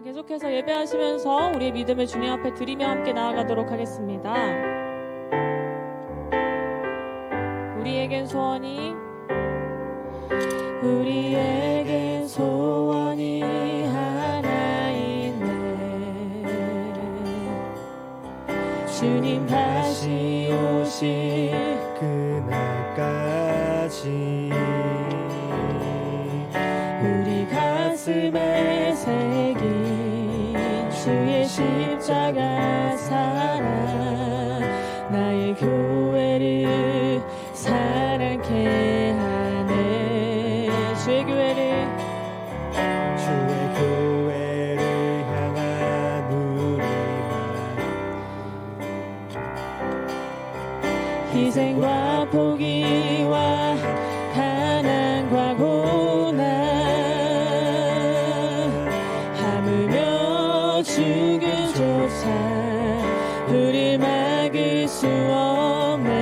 계속해서 예배하시면서 우리의 믿음을 주님 앞에 드리며 함께 나아가도록 하겠습니다. 우리에겐 소원이 하나 있네. 주님 다시 오실 그날까지 우리 가슴에 새긴 주의 십자가 사랑, 나의 교회를 사랑케 하네. 주의 교회를 향한 우리만 희생과 포기와 가난과 고난 하물며 죽음조차 우릴 막을 수 없네.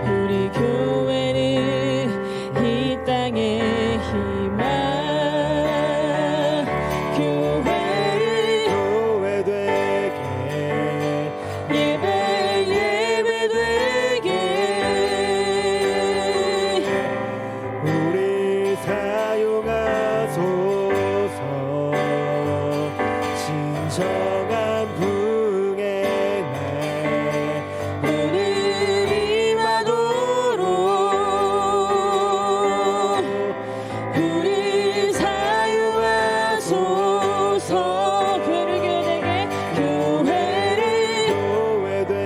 우리 교회는 이 땅의 희망, 교회 되게 예배 되게 우리 사용하소서. 진정한 부흥의 날 오늘 임하도록 우리 사용하소서. 교회를 교회 되게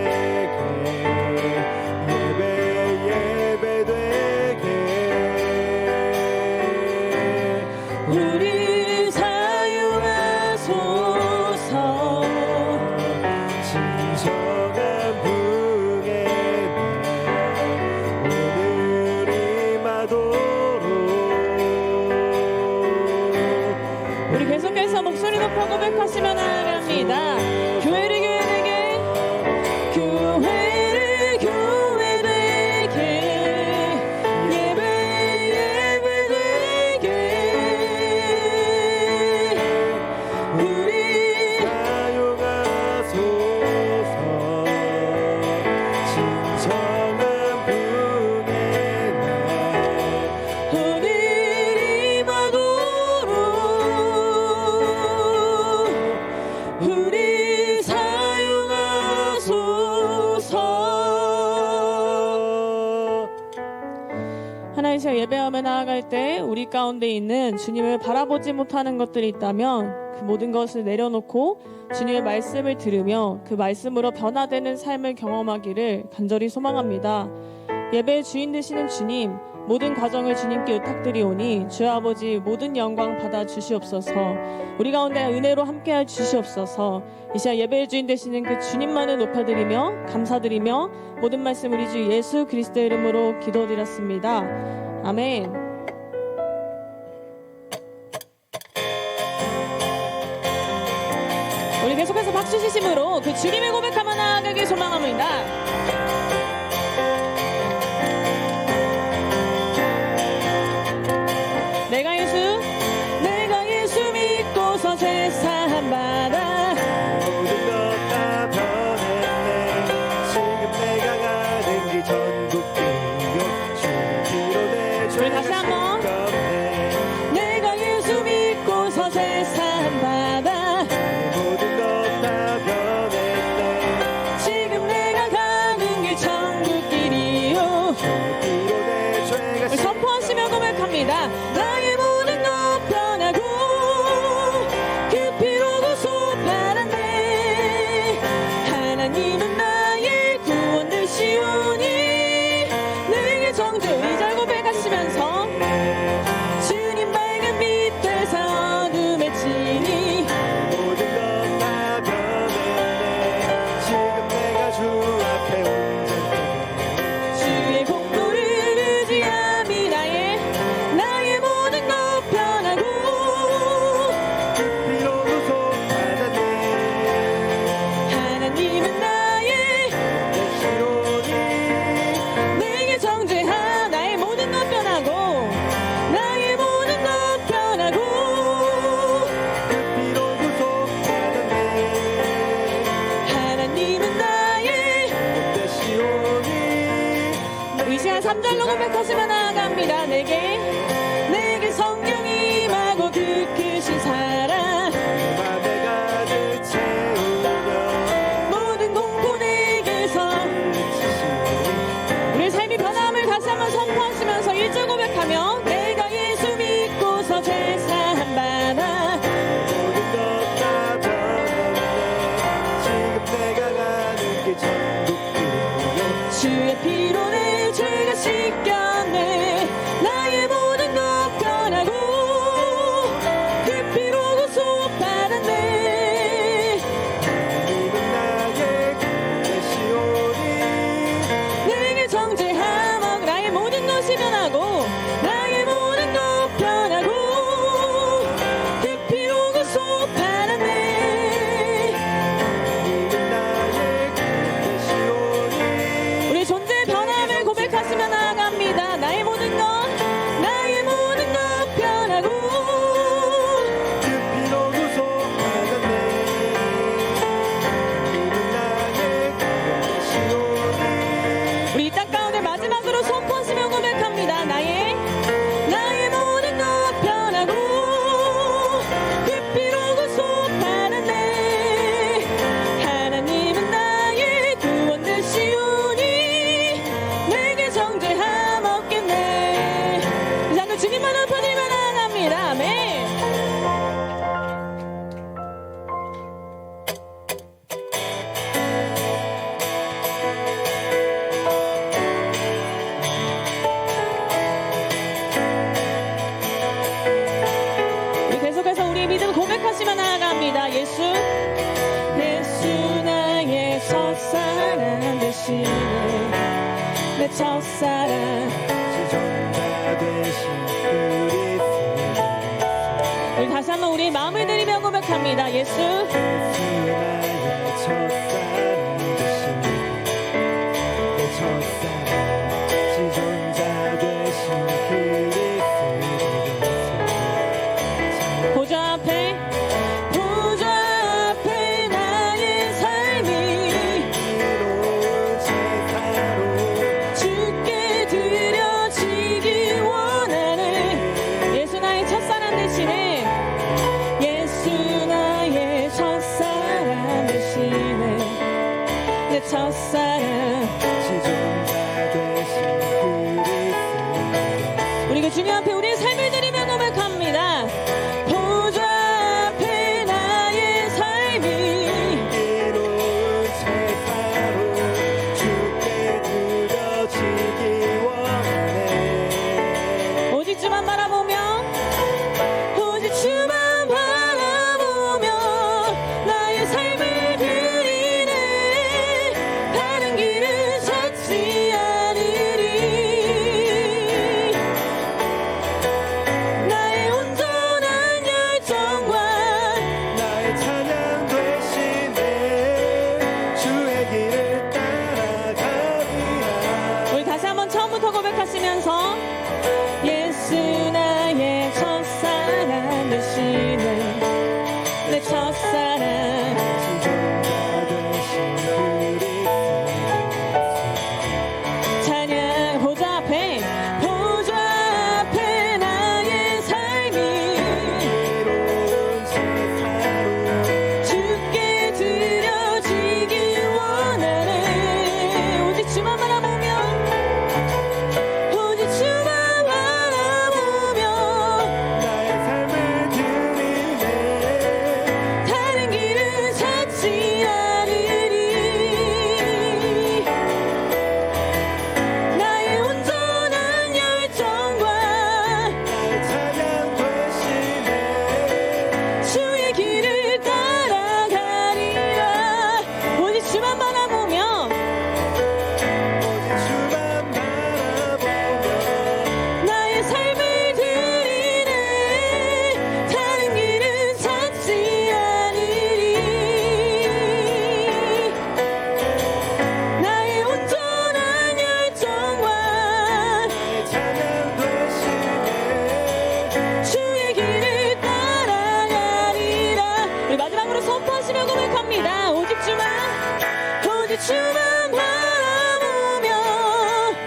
예배 되게 우리 사용하소서. 진정한 부흥의 날 오늘 임하도록. 우리 계속해서 목소리 높여 고백하시며 나아갑니다. 교회를 되게 예배 되게 우리 사용하소서. 진정한 부흥의 날 오늘 임하도록 우리 사용하소서. 하나님, 제가 예배하며 나아갈 때 우리 가운데 있는 주님을 바라보지 못하는 것들이 있다면 그 모든 것을 내려놓고 주님의 말씀을 들으며 그 말씀으로 변화되는 삶을 경험하기를 간절히 소망합니다. 예배의 주인 되시는 주님, 모든 과정을 주님께 의탁드리오니 주여 아버지 모든 영광 받아 주시옵소서. 우리 가운데 은혜로 함께할 주시옵소서. 이 시간 예배의 주인 되시는 그 주님만을 높여드리며 감사드리며 모든 말씀 우리 주 예수 그리스도의 이름으로 기도드렸습니다. 아멘. 우리 계속해서 박수 치심으로 그 주님의 고백하며 나아가길 소망합니다. 내가 예수 믿고서 제사함 받아 모든 것 다 변했네. 지금 내가 가는 길 전국이요 주님 뒤로 내 우리 다시 죄가 한번. 씻겼네. 내가 예수 믿고서 제사함 받아 모든 것 다 변했네. 지금 내가 가는 길 천국길이요. 뒤로 내 죄가 우리 선포하시며 고백합니다. 나의 모든 것 변하고 그 피로 구속 받았네. 하나님은 나의 구원 되시오니 내게 정죄. 이 절 고백하시면서 주님 밝은 빛에서 어둠에 치니 모든 것 다 변했네. 지금 내가 주 앞에 온전히 주의 공로를 의지함이 나의 모든 것 변하고 피로 구속받았네. 하나님은 나의 되시오니 내게 정죄하. 나의 모든 것 변하고 나의 모든 것 변하고 3절로 고백하시며 나아갑니다. 내게 성령이 임하고 그 크신 사랑 맘에 가득 채우며 모든 공포 내게서 지시니 우리의 삶이 변함을 다시 한번 선포하시면서 1절 고백하며 내가 예수 믿고서 죄사함받아 모든 것 다 변했네 지금 내가 가는 길 천국이요 주의 피로 내 죄가 씻겼네 나의 모든 것 변하고 그 피로 구속받았네 하나님은 나의 구원이시오니 내게 정죄함 나의 모든 것이 변하고 나의 모든 것 변하고 그 피로 구속받았네 하나님은 나의 구원이시오니 우리 존재의 변함을 고백하시며 나아갑니다. 나의 모든 것 변하고 그 피로 구속받았네 하나님은 나의 구원이시오니 우리 이 땅 가운데 마지막으로 선포하시며 고백합니다. 나의 모든 것 변하고 그 피로 구속받았네 하나님은 나의 구원 되시오니 내게 정죄함 없겠네 이 장도 주님만 높여드리며 나아갑니다. 아멘. 우리 계속해서 우리의 믿음 고백하시며 나아갑니다. 예수 나의 첫사랑 되시네 내 첫사랑 지존자 되신 그리스도 우리 다시 한번 우리의 마음을 드리며 고백합니다. 예수 나의 첫사랑 되신 내 첫사랑 지존자 되신 그리스도 보좌 앞에 나의 삶이 새로운 제사로 주께 드려지기 원하네 예수 나의 첫사랑 되시네 예수 나의 첫사랑 되시네 내 첫사랑 지존자 되신 그리스도 우리 그 주님 앞에 우리의 삶을 드리며 고백합니다. 보좌 앞에 나의 삶이 새로운 제사로 주께 드려지기 원하네 오직 주만 바라보며 나의 삶을 드리네 다른 길은 찾지 않으리 나의 온전한 열정과 나의 찬양 되시네 주의 길을 따라가리라 우리 다시 한번 처음부터 고백하시면서 예수 나의 첫사랑 되시네 내 첫사랑 지존자 되신 그리스도 찬양 보좌 앞에 나의 삶이 새로운 제사로 주께 드려지기 원하네 오직 주만 바라보며 나의 삶을 드리네 다른 길은 찾지 않으리 나의 온전한 열정과 나의 찬양 되시네 주의 길을 따라가리라 오직 주만 바라보며 오직 주만 바라보며 나의 삶을 드리네 다른 길은 찾지 않으리 나의 온전한 열정과 나의 찬양 되시네 주의 길을 따라가리라 우리 마지막으로 선포하시며 고백합니다. 오직 주만 바라보며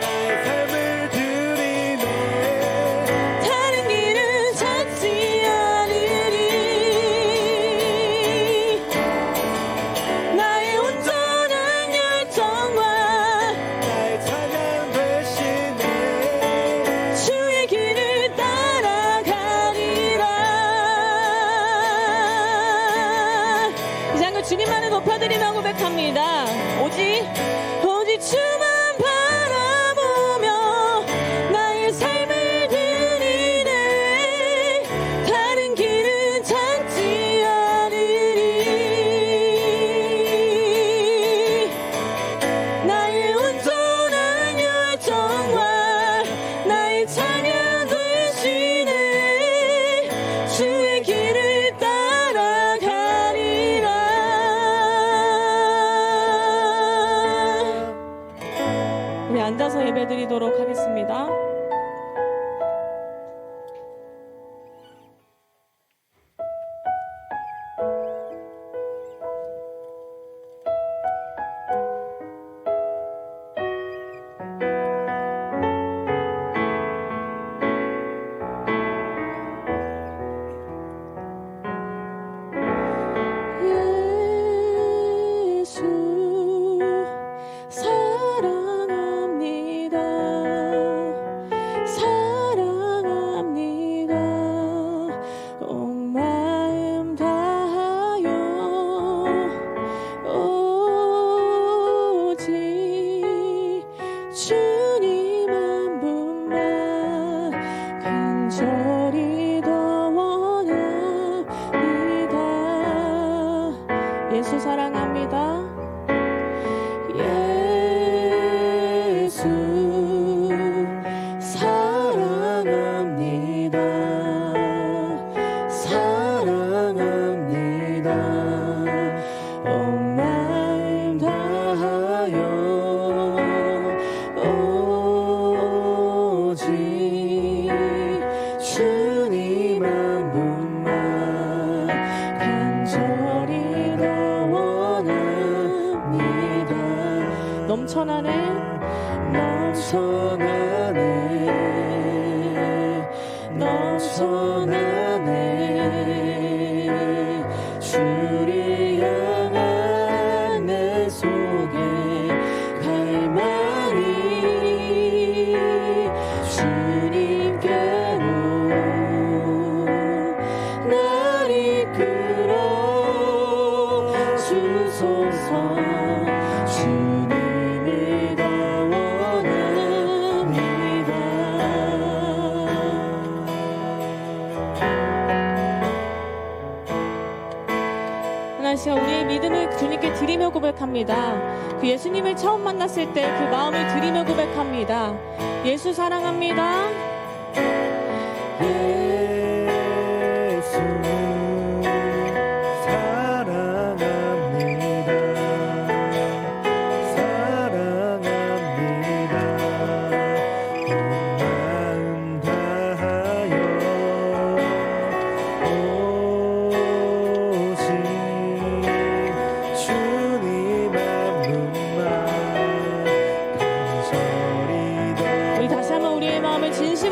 나의 삶을 주님만을 높여드리며 고백합니다. 오직 주만 바라보며 나의 삶을 드리네. 다른 길은 찾지 않으리. 나의 온전한 열정과 나의 찬양 되시네. 주의 길을 따라가리라. 우리 앉아서 예배드리도록 하겠습니다. 예수 사랑합니다. 사랑합니다. 온 마음 다하여 오직 주님 한 분만 간절히 더 원합니다. 예수 사랑합니다. 예수 사랑합니다. 사랑합니다. 온 마음 다하여 오직 주님 한 분만 간절히 더 원합니다. 넘쳐나네 넘쳐나네 넘쳐나네. 주를 향한 내 속에 갈망이 주님께로 날 이끌어 주소서. 주님을 더 원합니다. 하나씩 우리의 믿음을 주님께 드리며 고백합니다. 그 예수님을 처음 만났을 때 그 마음을 드리며 고백합니다. 예수 사랑합니다. 예수 사랑합니다. 사랑합니다. 온 마음 다하여 오직 주님 한 분만 간절히 더 우리 다시 한번 우리의 마음을 진심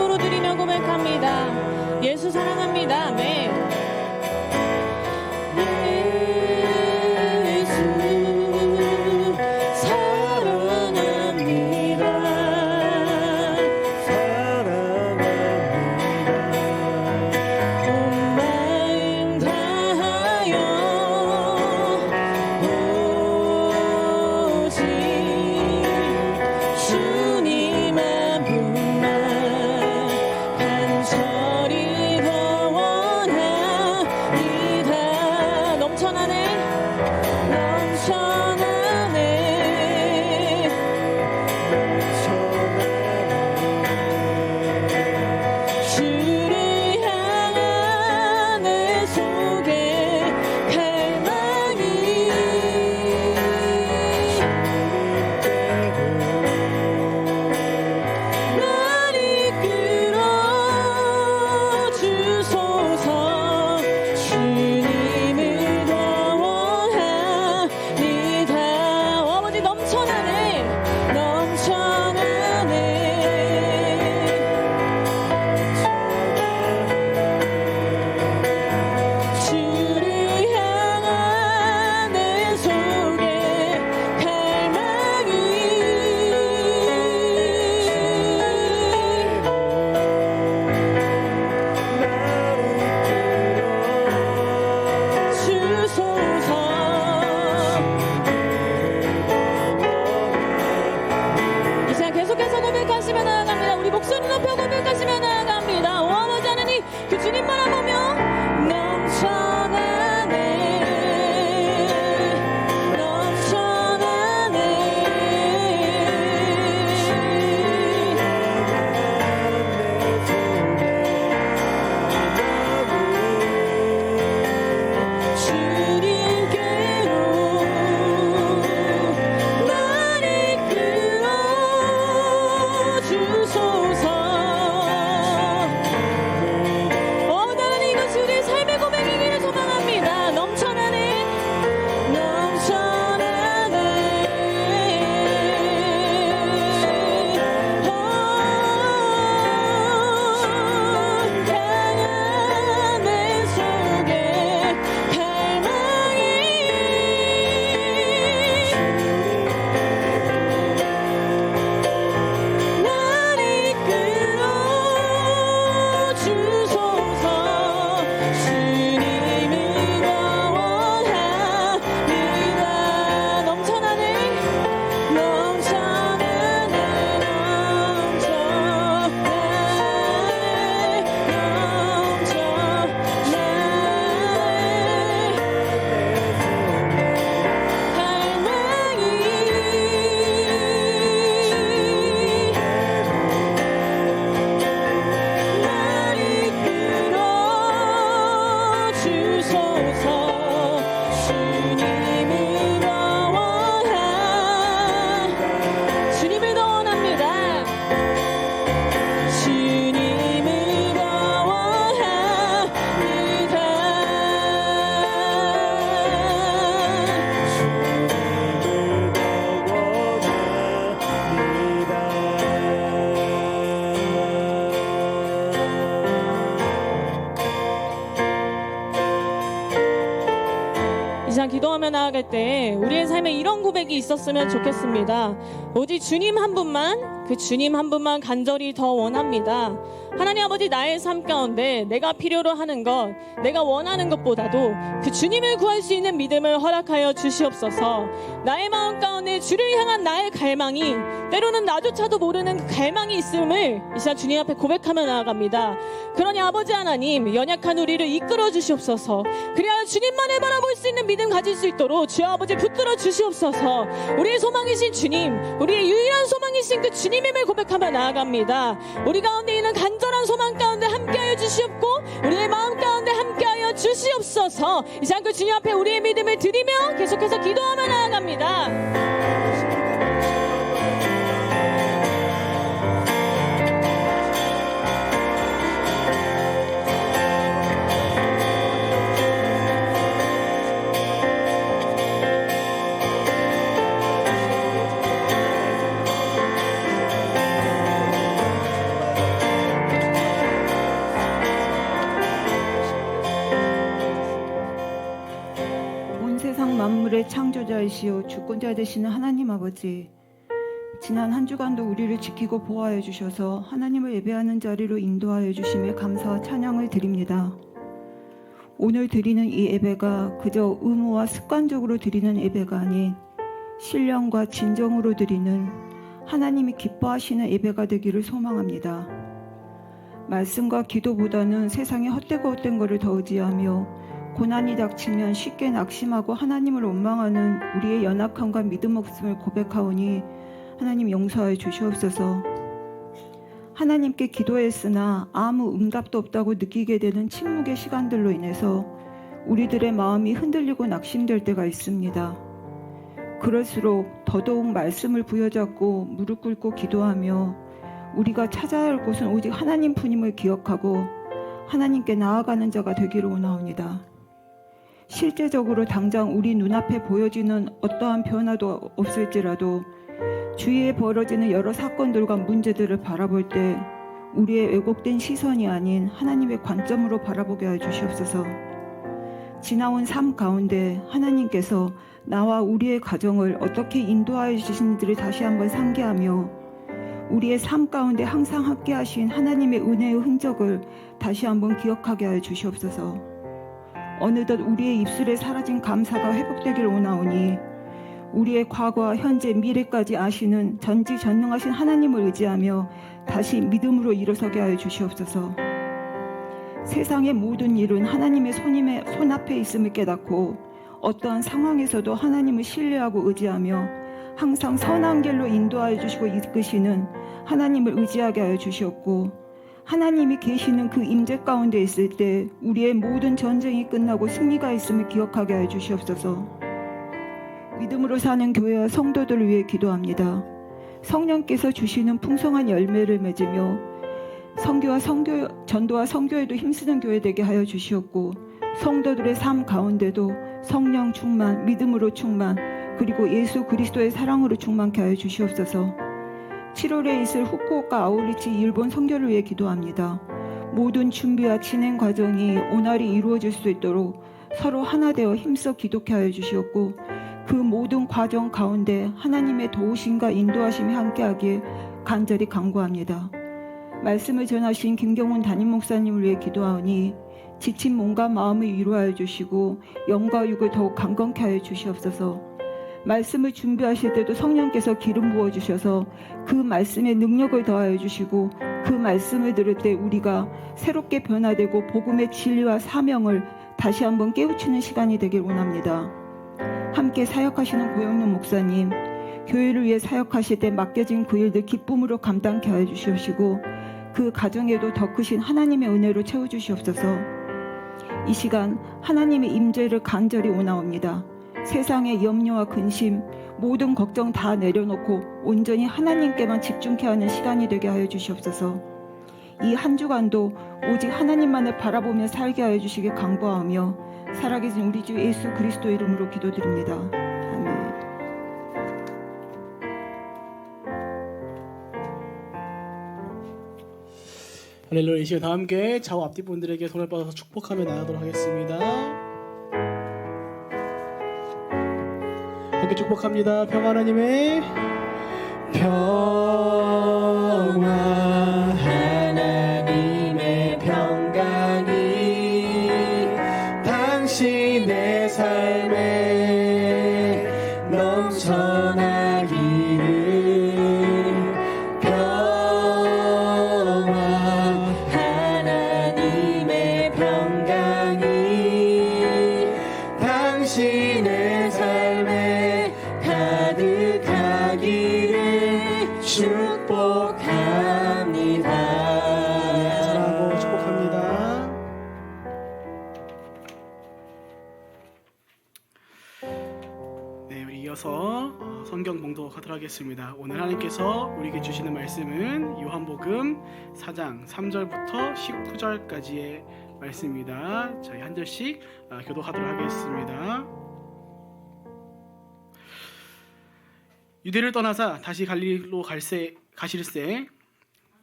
주소서. 주님을 원합니다. 주님을 더 원합니다. 주님을 더 원합니다. 이 시간 기도하며 나아갈 때 우리의 삶에 이런 고백이 있었으면 좋겠습니다. 오직 주님 한 분만, 그 주님 한 분만 간절히 더 원합니다. 하나님 아버지, 나의 삶 가운데 내가 필요로 하는 것, 내가 원하는 것보다도 그 주님을 구할 수 있는 믿음을 허락하여 주시옵소서. 나의 마음 가운데 주를 향한 나의 갈망이, 때로는 나조차도 모르는 그 갈망이 있음을 이 시간 주님 앞에 고백하며 나아갑니다. 그러니 아버지 하나님, 연약한 우리를 이끌어 주시옵소서. 그리하여 주님만을 바라볼 수 있는 믿음 가질 수 있도록 주여 아버지 붙들어 주시옵소서. 우리의 소망이신 주님, 우리의 유일한 소망이신 그 주님임을 고백하며 나아갑니다. 우리 가운데 있는 간절한 소망 가운데 함께하여 주시옵고 우리의 마음 가운데 함께하여 주시옵소서. 이 시간 그 주님 앞에 우리의 믿음을 드리며 계속해서 기도하며 나아갑니다. 세상 만물의 창조자이시오 주권자 되시는 하나님 아버지, 지난 한 주간도 우리를 지키고 보호하여 주셔서 하나님을 예배하는 자리로 인도하여 주심에 감사와 찬양을 드립니다. 오늘 드리는 이 예배가 그저 의무와 습관적으로 드리는 예배가 아닌 신령과 진정으로 드리는 하나님이 기뻐하시는 예배가 되기를 소망합니다. 말씀과 기도보다는 세상에 헛되고 헛된 것을 더 의지하며 고난이 닥치면 쉽게 낙심하고 하나님을 원망하는 우리의 연약함과 믿음 없음을 고백하오니 하나님 용서하여 주시옵소서. 하나님께 기도했으나 아무 응답도 없다고 느끼게 되는 침묵의 시간들로 인해서 우리들의 마음이 흔들리고 낙심될 때가 있습니다. 그럴수록 더더욱 말씀을 부여잡고 무릎 꿇고 기도하며 우리가 찾아야 할 곳은 오직 하나님뿐임을 기억하고 하나님께 나아가는 자가 되기를 원하옵니다. 실제적으로 당장 우리 눈앞에 보여지는 어떠한 변화도 없을지라도 주위에 벌어지는 여러 사건들과 문제들을 바라볼 때 우리의 왜곡된 시선이 아닌 하나님의 관점으로 바라보게 하여 주시옵소서. 지나온 삶 가운데 하나님께서 나와 우리의 가정을 어떻게 인도하여 주시는지를 다시 한번 상기하며 우리의 삶 가운데 항상 함께 하신 하나님의 은혜의 흔적을 다시 한번 기억하게 하여 주시옵소서. 어느덧 우리의 입술에 사라진 감사가 회복되기를 원하오니 우리의 과거와 현재, 미래까지 아시는 전지전능하신 하나님을 의지하며 다시 믿음으로 일어서게 하여 주시옵소서. 세상의 모든 일은 하나님의 손 앞에 있음을 깨닫고 어떠한 상황에서도 하나님을 신뢰하고 의지하며 항상 선한 길로 인도하여 주시고 이끄시는 하나님을 의지하게 하여 주시옵고 하나님이 계시는 그 임재 가운데 있을 때 우리의 모든 전쟁이 끝나고 승리가 있음을 기억하게 하여 주시옵소서. 믿음으로 사는 교회와 성도들을 위해 기도합니다. 성령께서 주시는 풍성한 열매를 맺으며 전도와 선교에도 힘쓰는 교회 되게 하여 주시옵고 성도들의 삶 가운데도 성령 충만, 믿음으로 충만, 그리고 예수 그리스도의 사랑으로 충만케 하여 주시옵소서. 7월에 있을 후쿠오카 아우리치 일본 선교를 위해 기도합니다. 모든 준비와 진행 과정이 온활히 이루어질 수 있도록 서로 하나 되어 힘써 기도케 하여 주시옵고 그 모든 과정 가운데 하나님의 도우심과 인도하심이 함께하길 간절히 간구합니다. 말씀을 전하신 김경훈 담임 목사님을 위해 기도하오니 지친 몸과 마음을 위로하여 주시고 영과 육을 더욱 강건케 하여 주시옵소서. 말씀을 준비하실 때도 성령께서 기름 부어주셔서 그 말씀에 능력을 더하여 주시고 그 말씀을 들을 때 우리가 새롭게 변화되고 복음의 진리와 사명을 다시 한번 깨우치는 시간이 되길 원합니다. 함께 사역하시는 고영룡 목사님, 교회를 위해 사역하실 때 맡겨진 그 일들 기쁨으로 감당케 하여 주시옵시고 그 가정에도 더 크신 하나님의 은혜로 채워주시옵소서. 이 시간 하나님의 임재를 간절히 원하옵니다. 세상의 염려와 근심, 모든 걱정 다 내려놓고 온전히 하나님께만 집중케 하는 시간이 되게 하여 주시옵소서. 이 한 주간도 오직 하나님만을 바라보며 살게 하여 주시길 간구하며 살아계신 우리 주 예수 그리스도 이름으로 기도드립니다. 아멘. 할렐루야. 이 시간 다 함께 좌우 앞뒤 분들에게 손을 뻗어서 축복하며 나가도록 하겠습니다. 함께 축복합니다. 평화 하나님의 평화 하나님의 평강이 당신의 삶에 넘쳐나기를 하나님의 평강이 당신의 삶에 가득하기를 축복합니다. 사랑하고 축복합니다. 네, 우리 이어서 성경 봉독하도록 하겠습니다. 오늘 하나님께서 우리에게 주시는 말씀은 요한복음 4장 3절부터 19절까지의 말씀입니다. 저희 한 절씩 교독하도록 하겠습니다. 유대를 떠나사 다시 갈릴리로 가실새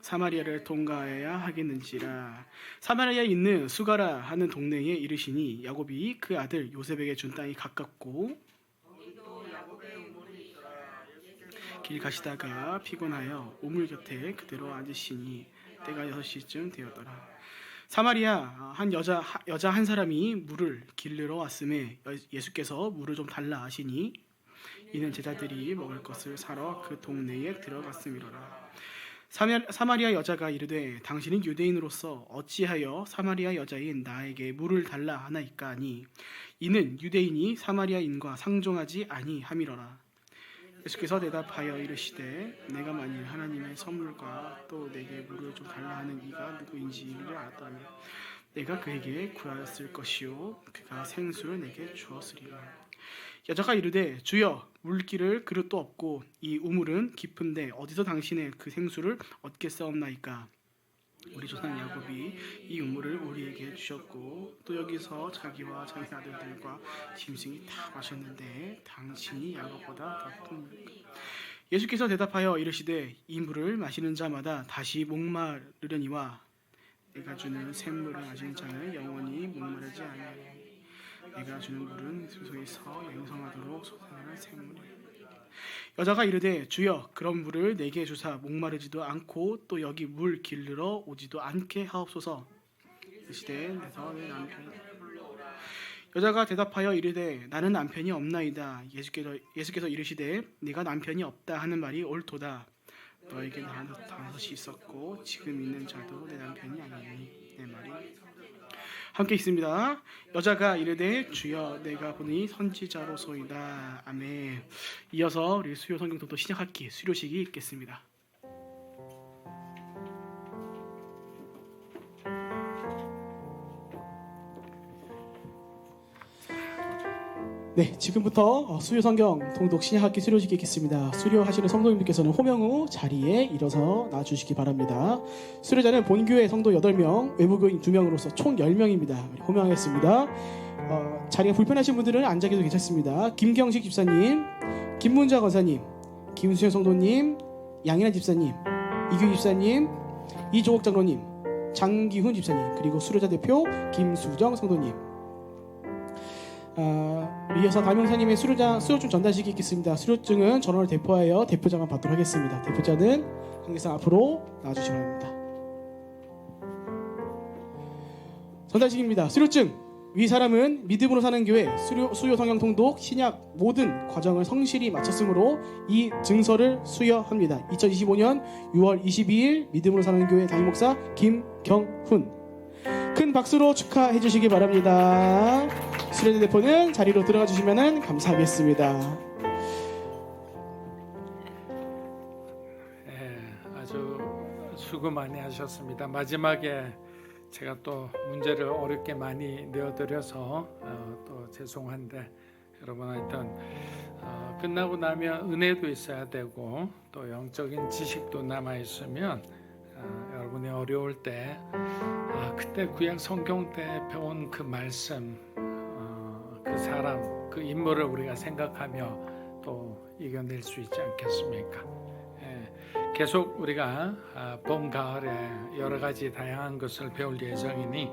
사마리아를 통과해야 하겠는지라. 사마리아에 있는 수가라 하는 동네에 이르시니 야곱이 그 아들 요셉에게 준 땅이 가깝고 길 가시다가 피곤하여 우물 곁에 그대로 앉으시니 때가 6시쯤 되었더라. 사마리아 한 여자 한 사람이 물을 길르러 왔음에 예수께서 물을 좀 달라 하시니 이는 제자들이 먹을 것을 사러 그 동네에 들어갔음이로라. 사마리아 여자가 이르되 당신은 유대인으로서 어찌하여 사마리아 여자인 나에게 물을 달라 하나이까 하니 이는 유대인이 사마리아인과 상종하지 아니함이로라. 예수께서 대답하여 이르시되 내가 만일 하나님의 선물과 또 내게 물을 좀 달라 하는 이가 누구인지를 알았다면 내가 그에게 구하였을 것이요 그가 생수를 내게 주었으리라. 여자가 이르되 주여 물기를 그릇도 없고 이 우물은 깊은데 어디서 당신의 그 생수를 얻겠사옵나이까. 우리 조상 야곱이 이 우물을 우리에게 주셨고 또 여기서 자기와 자기 아들들과 짐승이 다 마셨는데 당신이 야곱보다 더 큽니까. 예수께서 대답하여 이르시되 이 물을 마시는 자마다 다시 목마르려니와 내가 주는 샘물을 마시는 자는 영원히 목마르지 아니하리니 내가 주는 물은 숲속에서 영생하도록 솟아나는 샘물이라. 여자가 이르되 주여 그런 물을 내게 주사 목마르지도 않고 또 여기 물 길르러 오지도 않게 하옵소서. 이르시되 내서 내 남편. 여자가 대답하여 이르되 나는 남편이 없나이다. 예수께서 이르시되 네가 남편이 없다 하는 말이 옳도다. 너에게 다섯이 있었고 지금 있는 자도 내 남편이 아니니 내 말이 함께 있습니다. 여자가 이르되 주여 내가 보니 선지자로소이다. 아멘. 이어서 우리 수요 성경독도 시작학기 수료식이 있겠습니다. 네, 지금부터 수요 성경 통독 신약학기 수료식이 있겠습니다. 수료하시는 성도님들께서는 호명 후 자리에 일어서 나와주시기 바랍니다. 수료자는 본교회 성도 8명, 외부교인 2명으로서 총 10명입니다. 호명하겠습니다. 자리가 불편하신 분들은 앉아 계셔도 괜찮습니다. 김경식 집사님, 김문자 권사님, 김수현 성도님, 양인아 집사님, 이규 집사님, 이조옥 장로님, 장기훈 집사님, 그리고 수료자 대표 김수정 성도님. 이어서 담임사님의 수료증 전달식이 있겠습니다. 수료증은 전원을 대표하여 대표자만 받도록 하겠습니다. 대표자는 관계상 앞으로 나와주시기 바랍니다. 전달식입니다. 수료증. 위 사람은 믿음으로 사는 교회 수요 성경 통독 신약 모든 과정을 성실히 마쳤으므로 이 증서를 수여합니다. 2025년 6월 22일 믿음으로 사는 교회 담임목사 김경훈. 큰 박수로 축하해 주시기 바랍니다. 수료자 대표는 자리로 들어가 주시면 감사하겠습니다. 네, 아주 수고 많이 하셨습니다. 마지막에 제가 또 문제를 어렵게 많이 내어드려서 또 죄송한데 여러분 하여튼 끝나고 나면 은혜도 있어야 되고 또 영적인 지식도 남아 있으면 여러분이 어려울 때 그때 구약 성경 때 배운 그 말씀, 그 사람, 그 인물을 우리가 생각하며 또 이겨낼 수 있지 않겠습니까? 계속 우리가 봄, 가을에 여러 가지 다양한 것을 배울 예정이니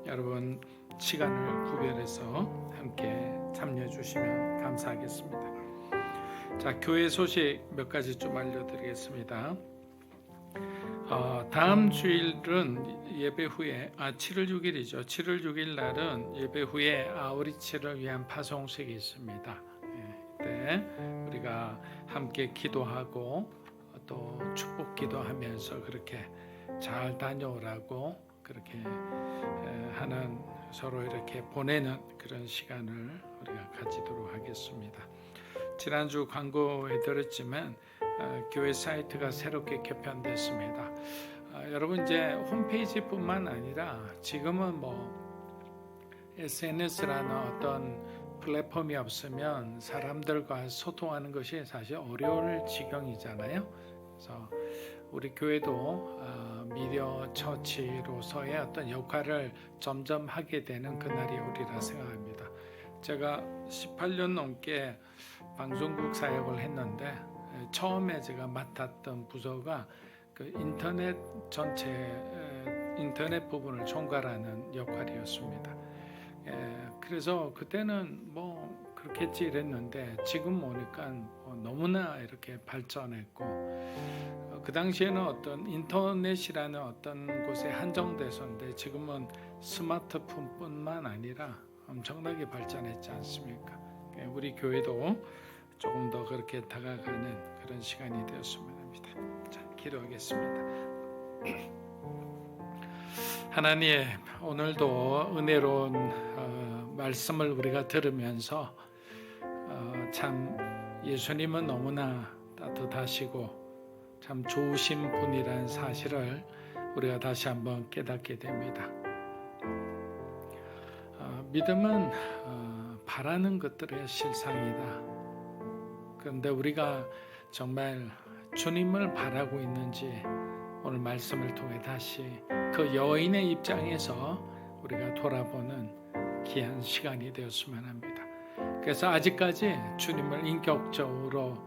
여러분 시간을 구별해서 함께 참여해 주시면 감사하겠습니다. 자, 교회 소식 몇 가지 좀 알려드리겠습니다. 다음 주일은 예배 후에 7월 6일이죠. 7월 6일 날은 예배 후에 아우리치를 위한 파송식이 있습니다. 이때 우리가 함께 기도하고 또 축복 기도하면서 그렇게 잘 다녀오라고 그렇게 하는 서로 이렇게 보내는 그런 시간을 우리가 가지도록 하겠습니다. 지난주 광고해 드렸지만 교회 사이트가 새롭게 개편됐습니다. 여러분 이제 홈페이지뿐만 아니라 지금은 SNS라는 어떤 플랫폼이 없으면 사람들과 소통하는 것이 사실 어려울 지경이잖아요. 그래서 우리 교회도 미디어 처치로서의 어떤 역할을 점점 하게 되는 그날이 오리라 생각합니다. 제가 18년 넘게 방송국 사역을 했는데 처음에 제가 맡았던 부서가 그 인터넷 전체 인터넷 부분을 총괄하는 역할이었습니다. 그래서 그때는 그렇겠지 이랬는데 지금 보니까 너무나 이렇게 발전했고 그 당시에는 어떤 인터넷이라는 어떤 곳에 한정돼서인데 지금은 스마트폰뿐만 아니라 엄청나게 발전했지 않습니까? 우리 교회도 조금 더 그렇게 다가가는 그런 시간이 되었으면 합니다. 자, 기도하겠습니다. 하나님, 오늘도 은혜로운 말씀을 우리가 들으면서 참 예수님은 너무나 따뜻하시고 참 좋으신 분이라는 사실을 우리가 다시 한번 깨닫게 됩니다. 믿음은 바라는 것들의 실상이다. 그런데 우리가 정말 주님을 바라고 있는지 오늘 말씀을 통해 다시 그 여인의 입장에서 우리가 돌아보는 귀한 시간이 되었으면 합니다. 그래서 아직까지 주님을 인격적으로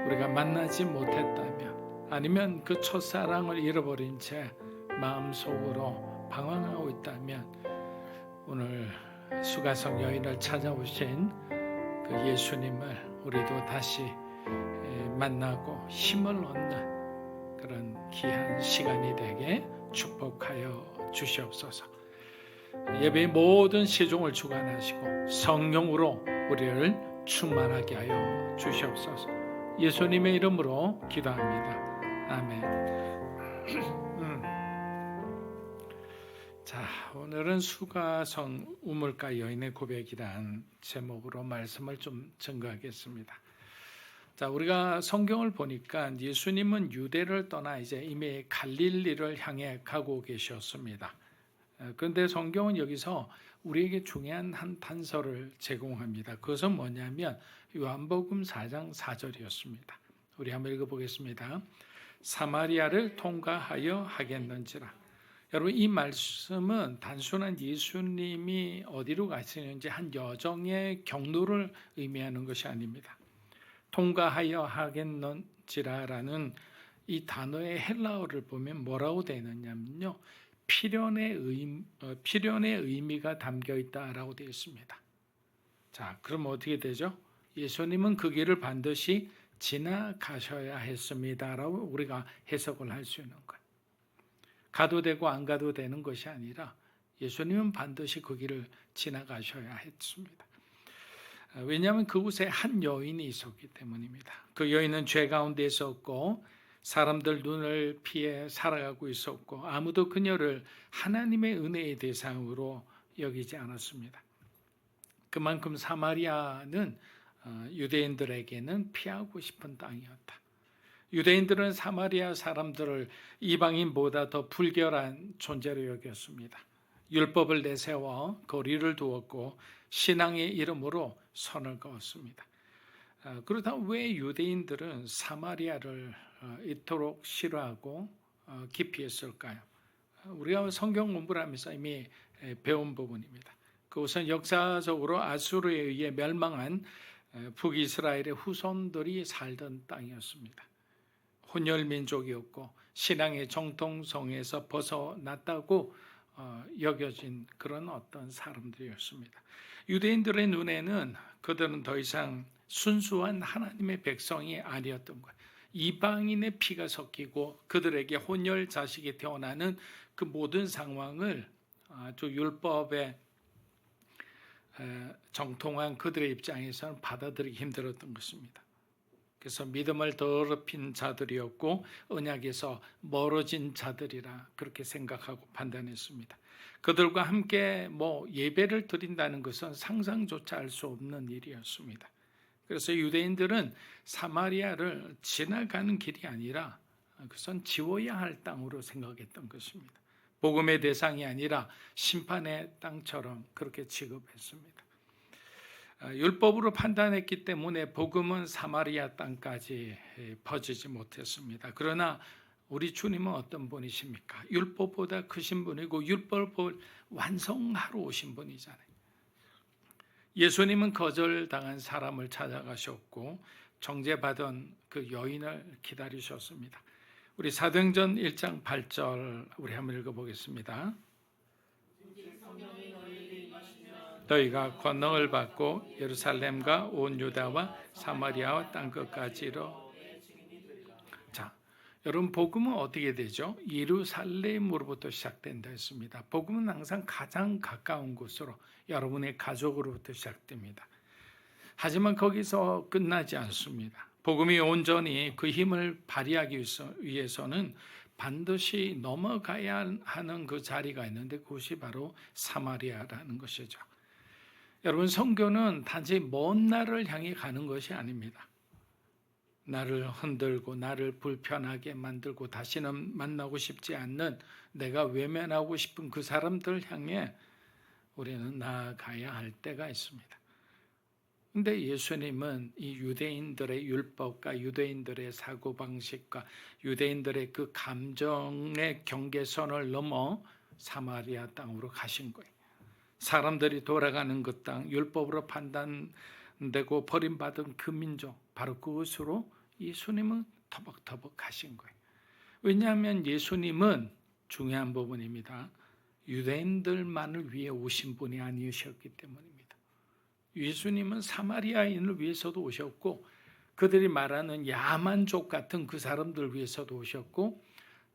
우리가 만나지 못했다면 아니면 그 첫사랑을 잃어버린 채 마음속으로 방황하고 있다면 오늘 수가성 여인을 찾아오신 그 예수님을 우리도 다시 만나고 힘을 얻는 그런 귀한 시간이 되게 축복하여 주시옵소서. 예배의 모든 시종을 주관하시고 성령으로 우리를 충만하게 하여 주시옵소서. 예수님의 이름으로 기도합니다. 아멘. 자, 오늘은 수가성 우물가 여인의 고백이란 제목으로 말씀을 좀 증거하겠습니다. 자, 우리가 성경을 보니까 예수님은 유대를 떠나 이제 이미 갈릴리를 향해 가고 계셨습니다. 그런데 성경은 여기서 우리에게 중요한 한 단서를 제공합니다. 그것은 뭐냐면 요한복음 4장 4절이었습니다. 우리 한번 읽어보겠습니다. 사마리아를 통과하여 하겠는지라. 여러분, 이 말씀은 단순한 예수님이 어디로 가시는지 한 여정의 경로를 의미하는 것이 아닙니다. 통과하여 하겠는지라라는 이 단어의 헬라어를 보면 뭐라고 되느냐면요, 필연의 의미가 담겨 있다라고 되어 있습니다. 자, 그럼 어떻게 되죠? 예수님은 그 길을 반드시 지나가셔야 했습니다라고 우리가 해석을 할 수 있는 거예요. 가도 되고 안 가도 되는 것이 아니라 예수님은 반드시 그 길을 지나가셔야 했습니다. 왜냐하면 그곳에 한 여인이 있었기 때문입니다. 그 여인은 죄 가운데 있었고 사람들 눈을 피해 살아가고 있었고 아무도 그녀를 하나님의 은혜의 대상으로 여기지 않았습니다. 그만큼 사마리아는 유대인들에게는 피하고 싶은 땅이었다. 유대인들은 사마리아 사람들을 이방인보다 더 불결한 존재로 여겼습니다. 율법을 내세워 거리를 두었고 신앙의 이름으로 선을 그었습니다. 그렇다 왜 유대인들은 사마리아를 이토록 싫어하고 기피했을까요? 우리가 성경 공부를 하면서 이미 배운 부분입니다. 그것은 역사적으로 아수르에 의해 멸망한 북이스라엘의 후손들이 살던 땅이었습니다. 혼혈 민족이었고 신앙의 정통성에서 벗어났다고 여겨진 그런 어떤 사람들이었습니다. 유대인들의 눈에는 그들은 더 이상 순수한 하나님의 백성이 아니었던 거예요. 이방인의 피가 섞이고 그들에게 혼혈 자식이 태어나는 그 모든 상황을 아주 율법에 정통한 그들의 입장에서는 받아들이기 힘들었던 것입니다. 그래서 믿음을 더럽힌 자들이었고 언약에서 멀어진 자들이라 그렇게 생각하고 판단했습니다. 그들과 함께 예배를 드린다는 것은 상상조차 할 수 없는 일이었습니다. 그래서 유대인들은 사마리아를 지나가는 길이 아니라 그것은 지워야 할 땅으로 생각했던 것입니다. 복음의 대상이 아니라 심판의 땅처럼 그렇게 취급했습니다. 율법으로 판단했기 때문에 복음은 사마리아 땅까지 퍼지지 못했습니다. 그러나 우리 주님은 어떤 분이십니까? 율법보다 크신 분이고 율법을 완성하러 오신 분이잖아요. 예수님은 거절당한 사람을 찾아가셨고 정죄받은 그 여인을 기다리셨습니다. 우리 사도행전 1장 8절 우리 한번 읽어보겠습니다. 너희가 권능을 받고 예루살렘과 온 유다와 사마리아와 땅끝까지로. 자, 여러분 복음은 어떻게 되죠? 예루살렘으로부터 시작된다 했습니다. 복음은 항상 가장 가까운 곳으로 여러분의 가족으로부터 시작됩니다. 하지만 거기서 끝나지 않습니다. 복음이 온전히 그 힘을 발휘하기 위해서는 반드시 넘어가야 하는 그 자리가 있는데 그것이 바로 사마리아라는 것이죠. 여러분 선교는 단지 먼 나라를 향해 가는 것이 아닙니다. 나를 흔들고 나를 불편하게 만들고 다시는 만나고 싶지 않는 내가 외면하고 싶은 그 사람들 향해 우리는 나아가야 할 때가 있습니다. 근데 예수님은 이 유대인들의 율법과 유대인들의 사고방식과 유대인들의 그 감정의 경계선을 넘어 사마리아 땅으로 가신 거예요. 사람들이 돌아가는 그 땅, 율법으로 판단되고 버림받은 그 민족, 바로 그곳으로 예수님은 터벅터벅 가신 거예요. 왜냐하면 예수님은 중요한 부분입니다. 유대인들만을 위해 오신 분이 아니셨기 때문입니다. 예수님은 사마리아인을 위해서도 오셨고 그들이 말하는 야만족 같은 그 사람들 위해서도 오셨고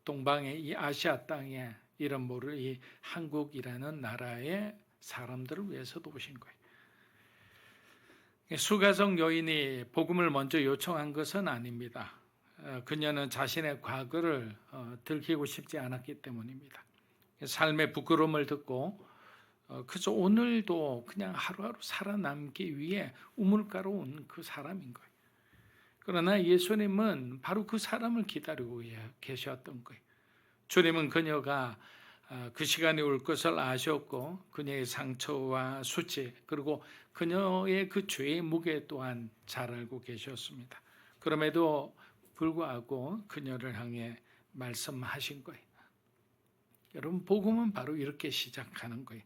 동방의 이 아시아 땅에 이름 모를 이 한국이라는 나라의 사람들을 위해서도 오신 거예요. 수가성 여인이 복음을 먼저 요청한 것은 아닙니다. 그녀는 자신의 과거를 들키고 싶지 않았기 때문입니다. 삶의 부끄러움을 듣고 그저 오늘도 그냥 하루하루 살아남기 위해 우물가로 온 그 사람인 거예요. 그러나 예수님은 바로 그 사람을 기다리고 계셨던 거예요. 주님은 그녀가 그 시간이 올 것을 아셨고 그녀의 상처와 수치 그리고 그녀의 그 죄의 무게 또한 잘 알고 계셨습니다. 그럼에도 불구하고 그녀를 향해 말씀하신 거예요. 여러분 복음은 바로 이렇게 시작하는 거예요.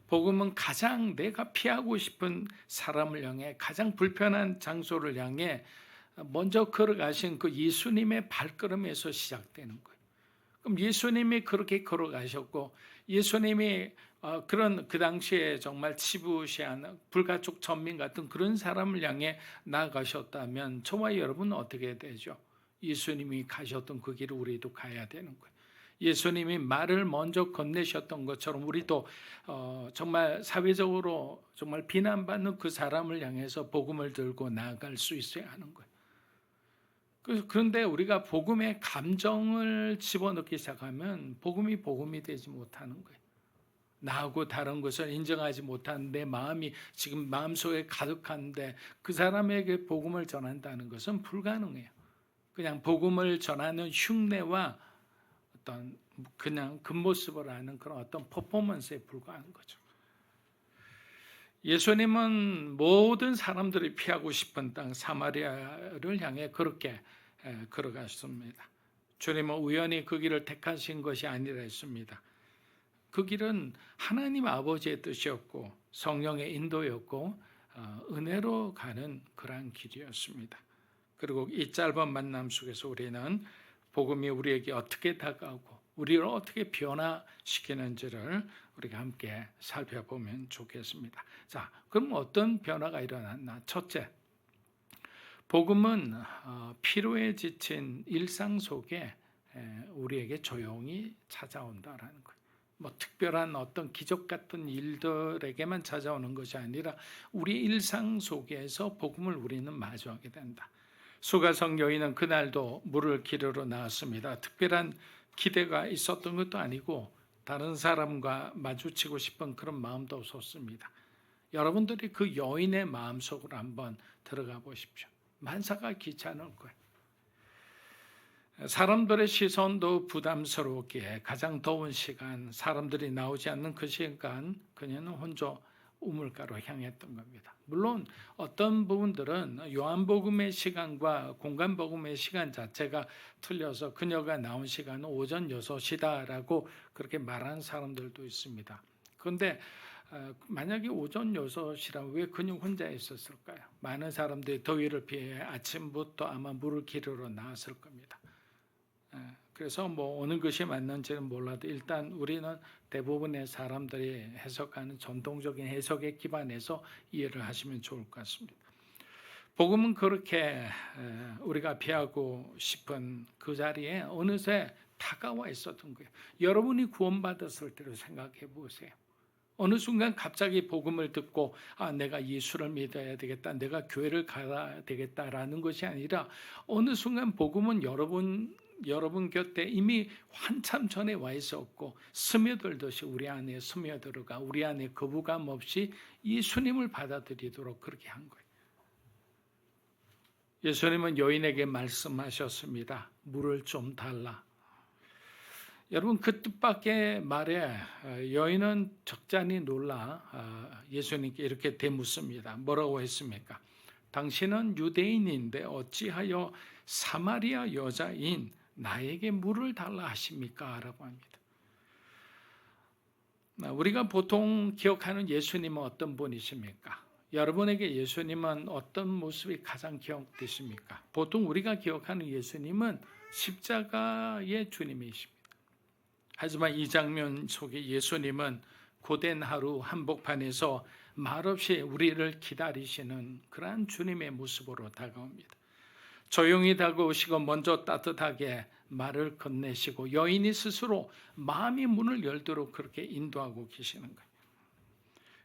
복음은 가장 내가 피하고 싶은 사람을 향해 가장 불편한 장소를 향해 먼저 걸어가신 그 예수님의 발걸음에서 시작되는 거예요. 그럼 예수님이 그렇게 걸어가셨고 예수님이 그런 그 당시에 정말 치부시한 불가촉 천민 같은 그런 사람을 향해 나아가셨다면 저와 여러분은 어떻게 되죠? 예수님이 가셨던 그 길을 우리도 가야 되는 거예요. 예수님이 말을 먼저 건네셨던 것처럼 우리도 정말 사회적으로 정말 비난받는 그 사람을 향해서 복음을 들고 나아갈 수 있어야 하는 거예요. 그런데 우리가 복음의 감정을 집어넣기 시작하면 복음이 되지 못하는 거예요. 나하고 다른 것을 인정하지 못한 내 마음이 지금 마음속에 가득한데 그 사람에게 복음을 전한다는 것은 불가능해요. 그냥 복음을 전하는 흉내와 어떤 그냥 겉모습을 하는 그런 어떤 퍼포먼스에 불과한 거죠. 예수님은 모든 사람들이 피하고 싶은 땅 사마리아를 향해 그렇게 걸어갔습니다. 주님은 우연히 그 길을 택하신 것이 아니라 했습니다. 그 길은 하나님 아버지의 뜻이었고 성령의 인도였고 은혜로 가는 그러한 길이었습니다. 그리고 이 짧은 만남 속에서 우리는 복음이 우리에게 어떻게 다가오고 우리를 어떻게 변화시키는지를 우리가 함께 살펴보면 좋겠습니다. 자, 그럼 어떤 변화가 일어났나? 첫째, 복음은 피로에 지친 일상 속에 우리에게 조용히 찾아온다라는 거예요. 뭐 특별한 어떤 기적 같은 일들에게만 찾아오는 것이 아니라 우리 일상 속에서 복음을 우리는 마주하게 된다. 수가성 여인은 그날도 물을 기르러 나왔습니다. 특별한 기대가 있었던 것도 아니고 다른 사람과 마주치고 싶은 그런 마음도 없었습니다. 여러분들이 그 여인의 마음속으로 한번 들어가 보십시오. 만사가 귀찮을 거예요. 사람들의 시선도 부담스럽기에 가장 더운 시간, 사람들이 나오지 않는 그 시간 그녀는 혼자 우물가로 향했던 겁니다. 물론 어떤 부분들은 요한복음의 시간과 공간복음의 시간 자체가 틀려서 그녀가 나온 시간은 오전 6시다라고 그렇게 말하는 사람들도 있습니다. 그런데 만약에 오전 6시라면 왜 그녀 혼자 있었을까요? 많은 사람들이 더위를 피해 아침부터 아마 물을 기르러 나왔을 겁니다. 그래서 뭐 어느 것이 맞는지는 몰라도 일단 우리는 대부분의 사람들이 해석하는 전통적인 해석에 기반해서 이해를 하시면 좋을 것 같습니다. 복음은 그렇게 우리가 피하고 싶은 그 자리에 어느새 다가와 있었던 거예요. 여러분이 구원받았을 때로 생각해 보세요. 어느 순간 갑자기 복음을 듣고 내가 예수를 믿어야 되겠다, 내가 교회를 가야 되겠다라는 것이 아니라 어느 순간 복음은 여러분 곁에 이미 한참 전에 와 있었고 스며들듯이 우리 안에 스며들어가 우리 안에 거부감 없이 예수님을 받아들이도록 그렇게 한 거예요. 예수님은 여인에게 말씀하셨습니다. 물을 좀 달라. 여러분 그 뜻밖의 말에 여인은 적잖이 놀라 예수님께 이렇게 되묻습니다. 뭐라고 했습니까? 당신은 유대인인데 어찌하여 사마리아 여자인 나에게 물을 달라 하십니까? 라고 합니다. 우리가 보통 기억하는 예수님은 어떤 분이십니까? 여러분에게 예수님은 어떤 모습이 가장 기억되십니까? 보통 우리가 기억하는 예수님은 십자가의 주님이십니다. 하지만 이 장면 속에 예수님은 고된 하루 한복판에서 말없이 우리를 기다리시는 그러한 주님의 모습으로 다가옵니다. 조용히 다가오시고 먼저 따뜻하게 말을 건네시고 여인이 스스로 마음의 문을 열도록 그렇게 인도하고 계시는 거예요.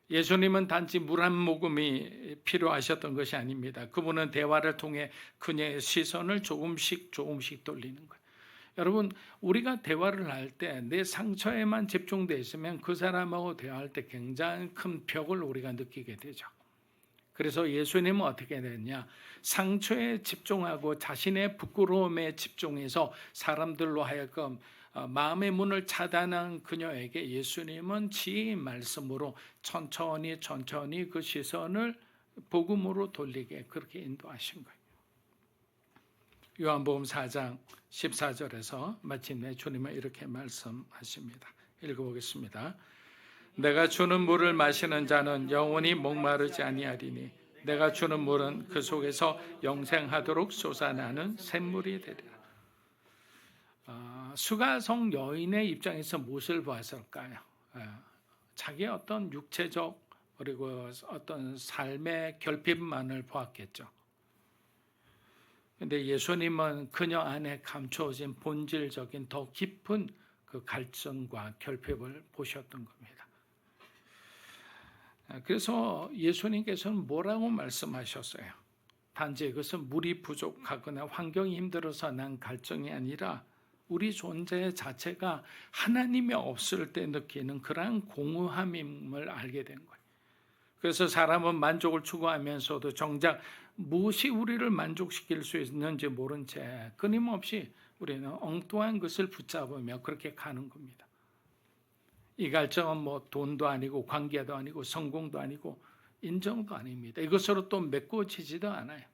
예수님은 단지 물 한 모금이 필요하셨던 것이 아닙니다. 그분은 대화를 통해 그녀의 시선을 조금씩 돌리는 거예요. 여러분, 우리가 대화를 할 때 내 상처에만 집중되어 있으면 그 사람하고 대화할 때 굉장히 큰 벽을 우리가 느끼게 되죠. 그래서 예수님은 어떻게 됐냐? 상처에 집중하고 자신의 부끄러움에 집중해서 사람들로 하여금 마음의 문을 차단한 그녀에게 예수님은 지혜의 말씀으로 천천히 그 시선을 복음으로 돌리게 그렇게 인도하신 거예요. 요한복음 4장 14절에서 마침내 주님은 이렇게 말씀하십니다. 읽어보겠습니다. 내가 주는 물을 마시는 자는 영원히 목마르지 아니하리니 내가 주는 물은 그 속에서 영생하도록 솟아나는 샘물이 되리라. 수가성 여인의 입장에서 무엇을 보았을까요? 자기의 어떤 육체적 그리고 어떤 삶의 결핍만을 보았겠죠. 그런데 예수님은 그녀 안에 감추어진 본질적인 더 깊은 그 갈증과 결핍을 보셨던 겁니다. 그래서 예수님께서는 뭐라고 말씀하셨어요? 단지 이것은 물이 부족하거나 환경이 힘들어서 난 갈증이 아니라 우리 존재 자체가 하나님이 없을 때 느끼는 그러한 공허함임을 알게 된 거예요. 그래서 사람은 만족을 추구하면서도 정작 무엇이 우리를 만족시킬 수 있는지 모른 채 끊임없이 우리는 엉뚱한 것을 붙잡으며 그렇게 가는 겁니다. 이 갈증은 뭐 돈도 아니고 관계도 아니고 성공도 아니고 인정도 아닙니다. 이것으로 또 메꿔지지도 않아요.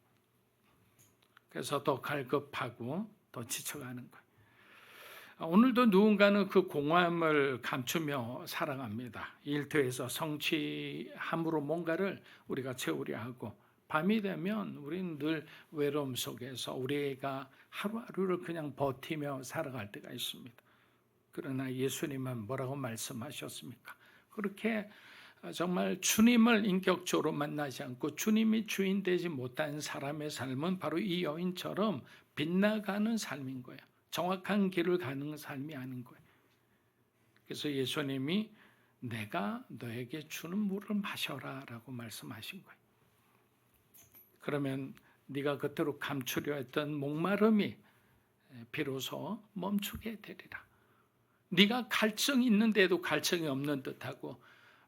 그래서 더 갈급하고 더 지쳐가는 거예요. 오늘도 누군가는 그 공허함을 감추며 살아갑니다. 일터에서 성취함으로 뭔가를 우리가 채우려 하고, 밤이 되면 우리는 늘 외로움 속에서 우리가 하루하루를 그냥 버티며 살아갈 때가 있습니다. 그러나 예수님은 뭐라고 말씀하셨습니까? 그렇게 정말 주님을 인격적으로 만나지 않고 주님이 주인 되지 못한 사람의 삶은 바로 이 여인처럼 빗나가는 삶인 거예요. 정확한 길을 가는 삶이 아닌 거예요. 그래서 예수님이 내가 너에게 주는 물을 마셔라 라고 말씀하신 거예요. 그러면 네가 그토록 감추려 했던 목마름이 비로소 멈추게 되리라. 네가 갈증이 있는데도 갈증이 없는 듯하고,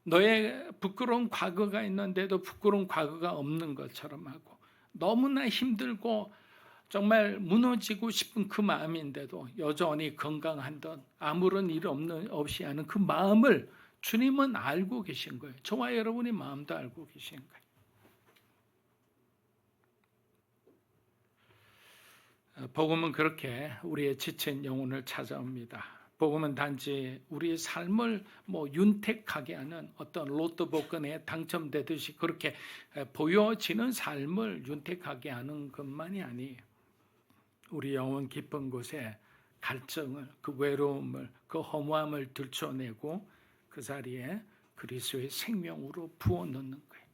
너의 부끄러운 과거가 있는데도 부끄러운 과거가 없는 것처럼 하고, 너무나 힘들고 정말 무너지고 싶은 그 마음인데도 여전히 건강한 듯 아무런 일 없이 하는 그 마음을 주님은 알고 계신 거예요. 저와 여러분의 마음도 알고 계신 거예요. 복음은 그렇게 우리의 지친 영혼을 찾아옵니다. 복음은 단지 우리의 삶을 윤택하게 하는 어떤 로또 복권에 당첨되듯이 그렇게 보여지는 삶을 윤택하게 하는 것만이 아니에요. 우리 영혼 깊은 곳에 갈증을, 그 외로움을, 그 허무함을 들춰내고 그 자리에 그리스도의 생명으로 부어넣는 거예요.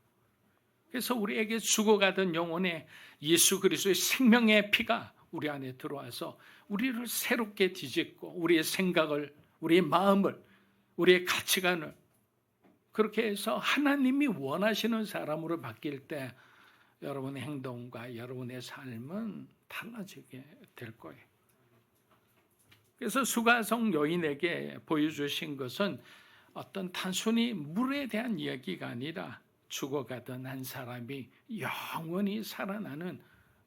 그래서 우리에게 죽어가던 영혼에 예수 그리스도의 생명의 피가 우리 안에 들어와서 우리를 새롭게 뒤집고 우리의 생각을, 우리의 마음을, 우리의 가치관을 그렇게 해서 하나님이 원하시는 사람으로 바뀔 때 여러분의 행동과 여러분의 삶은 달라지게 될 거예요. 그래서 수가성 여인에게 보여주신 것은 어떤 단순히 물에 대한 이야기가 아니라 죽어가던 한 사람이 영원히 살아나는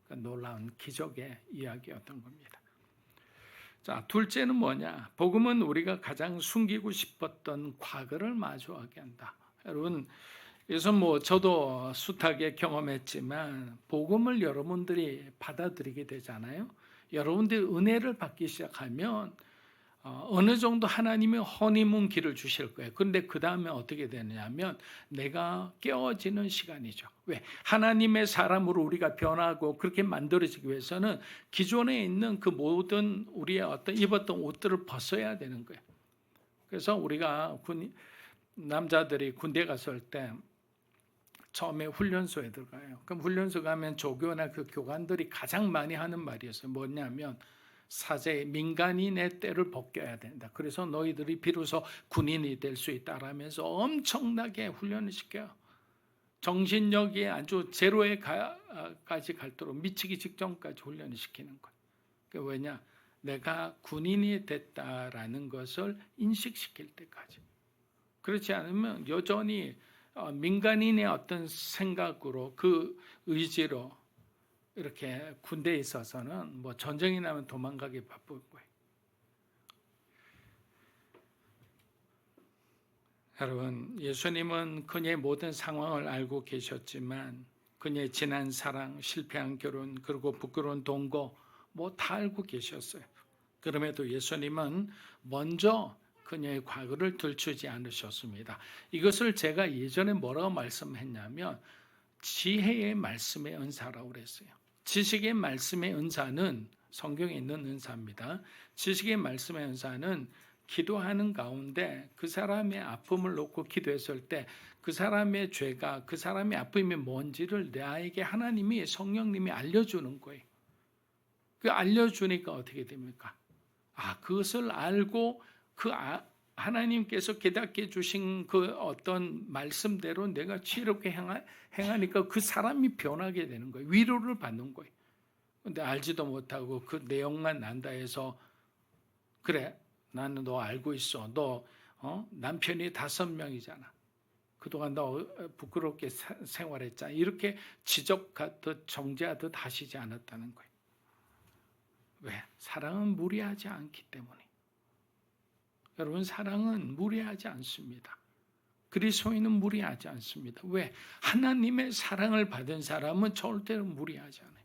그 놀라운 기적의 이야기였던 겁니다. 자, 둘째는 뭐냐? 복음은 우리가 가장 숨기고 싶었던 과거를 마주하게 한다. 여러분, 그래서 저도 숱하게 경험했지만 복음을 여러분들이 받아들이게 되잖아요. 여러분들이 은혜를 받기 시작하면 어느 정도 하나님이 허니문 길을 주실 거예요. 그런데 그 다음에 어떻게 되느냐면 내가 깨어지는 시간이죠. 왜? 하나님의 사람으로 우리가 변하고 그렇게 만들어지기 위해서는 기존에 있는 그 모든 우리의 어떤 입었던 옷들을 벗어야 되는 거예요. 그래서 우리가 남자들이 군대 갔을 때 처음에 훈련소에 들어가요. 그럼 훈련소 가면 조교나 그 교관들이 가장 많이 하는 말이었어요. 뭐냐면 사제 민간인의 때를 벗겨야 된다. 그래서 너희들이 비로소 군인이 될 수 있다라면서 엄청나게 훈련을 시켜요. 정신력이 아주 제로에까지 갈도록 미치기 직전까지 훈련을 시키는 거예요. 왜냐? 내가 군인이 됐다라는 것을 인식시킬 때까지. 그렇지 않으면 여전히 민간인의 어떤 생각으로 그 의지로 이렇게 군대에 있어서는 전쟁이 나면 도망가기 바쁜 거예요. 여러분, 예수님은 그녀의 모든 상황을 알고 계셨지만 그녀의 지난 사랑, 실패한 결혼, 그리고 부끄러운 동거 다 알고 계셨어요. 그럼에도 예수님은 먼저 그녀의 과거를 들추지 않으셨습니다. 이것을 제가 예전에 뭐라고 말씀했냐면 지혜의 말씀의 은사라고 그랬어요. 지식의 말씀의 은사는 성경에 있는 은사입니다. 지식의 말씀의 은사는 기도하는 가운데 그 사람의 아픔을 놓고 기도했을 때 그 사람의 죄가, 그 사람의 아픔이 뭔지를 나에게 하나님이, 성령님이 알려주는 거예요. 그 알려주니까 어떻게 됩니까? 그것을 알고 하나님께서 깨닫게 주신 그 어떤 말씀대로 내가 지혜롭게 행하니까 그 사람이 변하게 되는 거예요. 위로를 받는 거예요. 근데 알지도 못하고 그 내용만 안다 해서 그래, 나는 너 알고 있어. 너 남편이 5명이잖아. 그동안 너 부끄럽게 생활했잖아. 이렇게 지적하듯 정죄하듯 하시지 않았다는 거예요. 왜? 사랑은 무리하지 않기 때문에. 여러분, 사랑은 무리하지 않습니다. 그리스도인은 무리하지 않습니다. 왜? 하나님의 사랑을 받은 사람은 절대로 무리하지 않아요.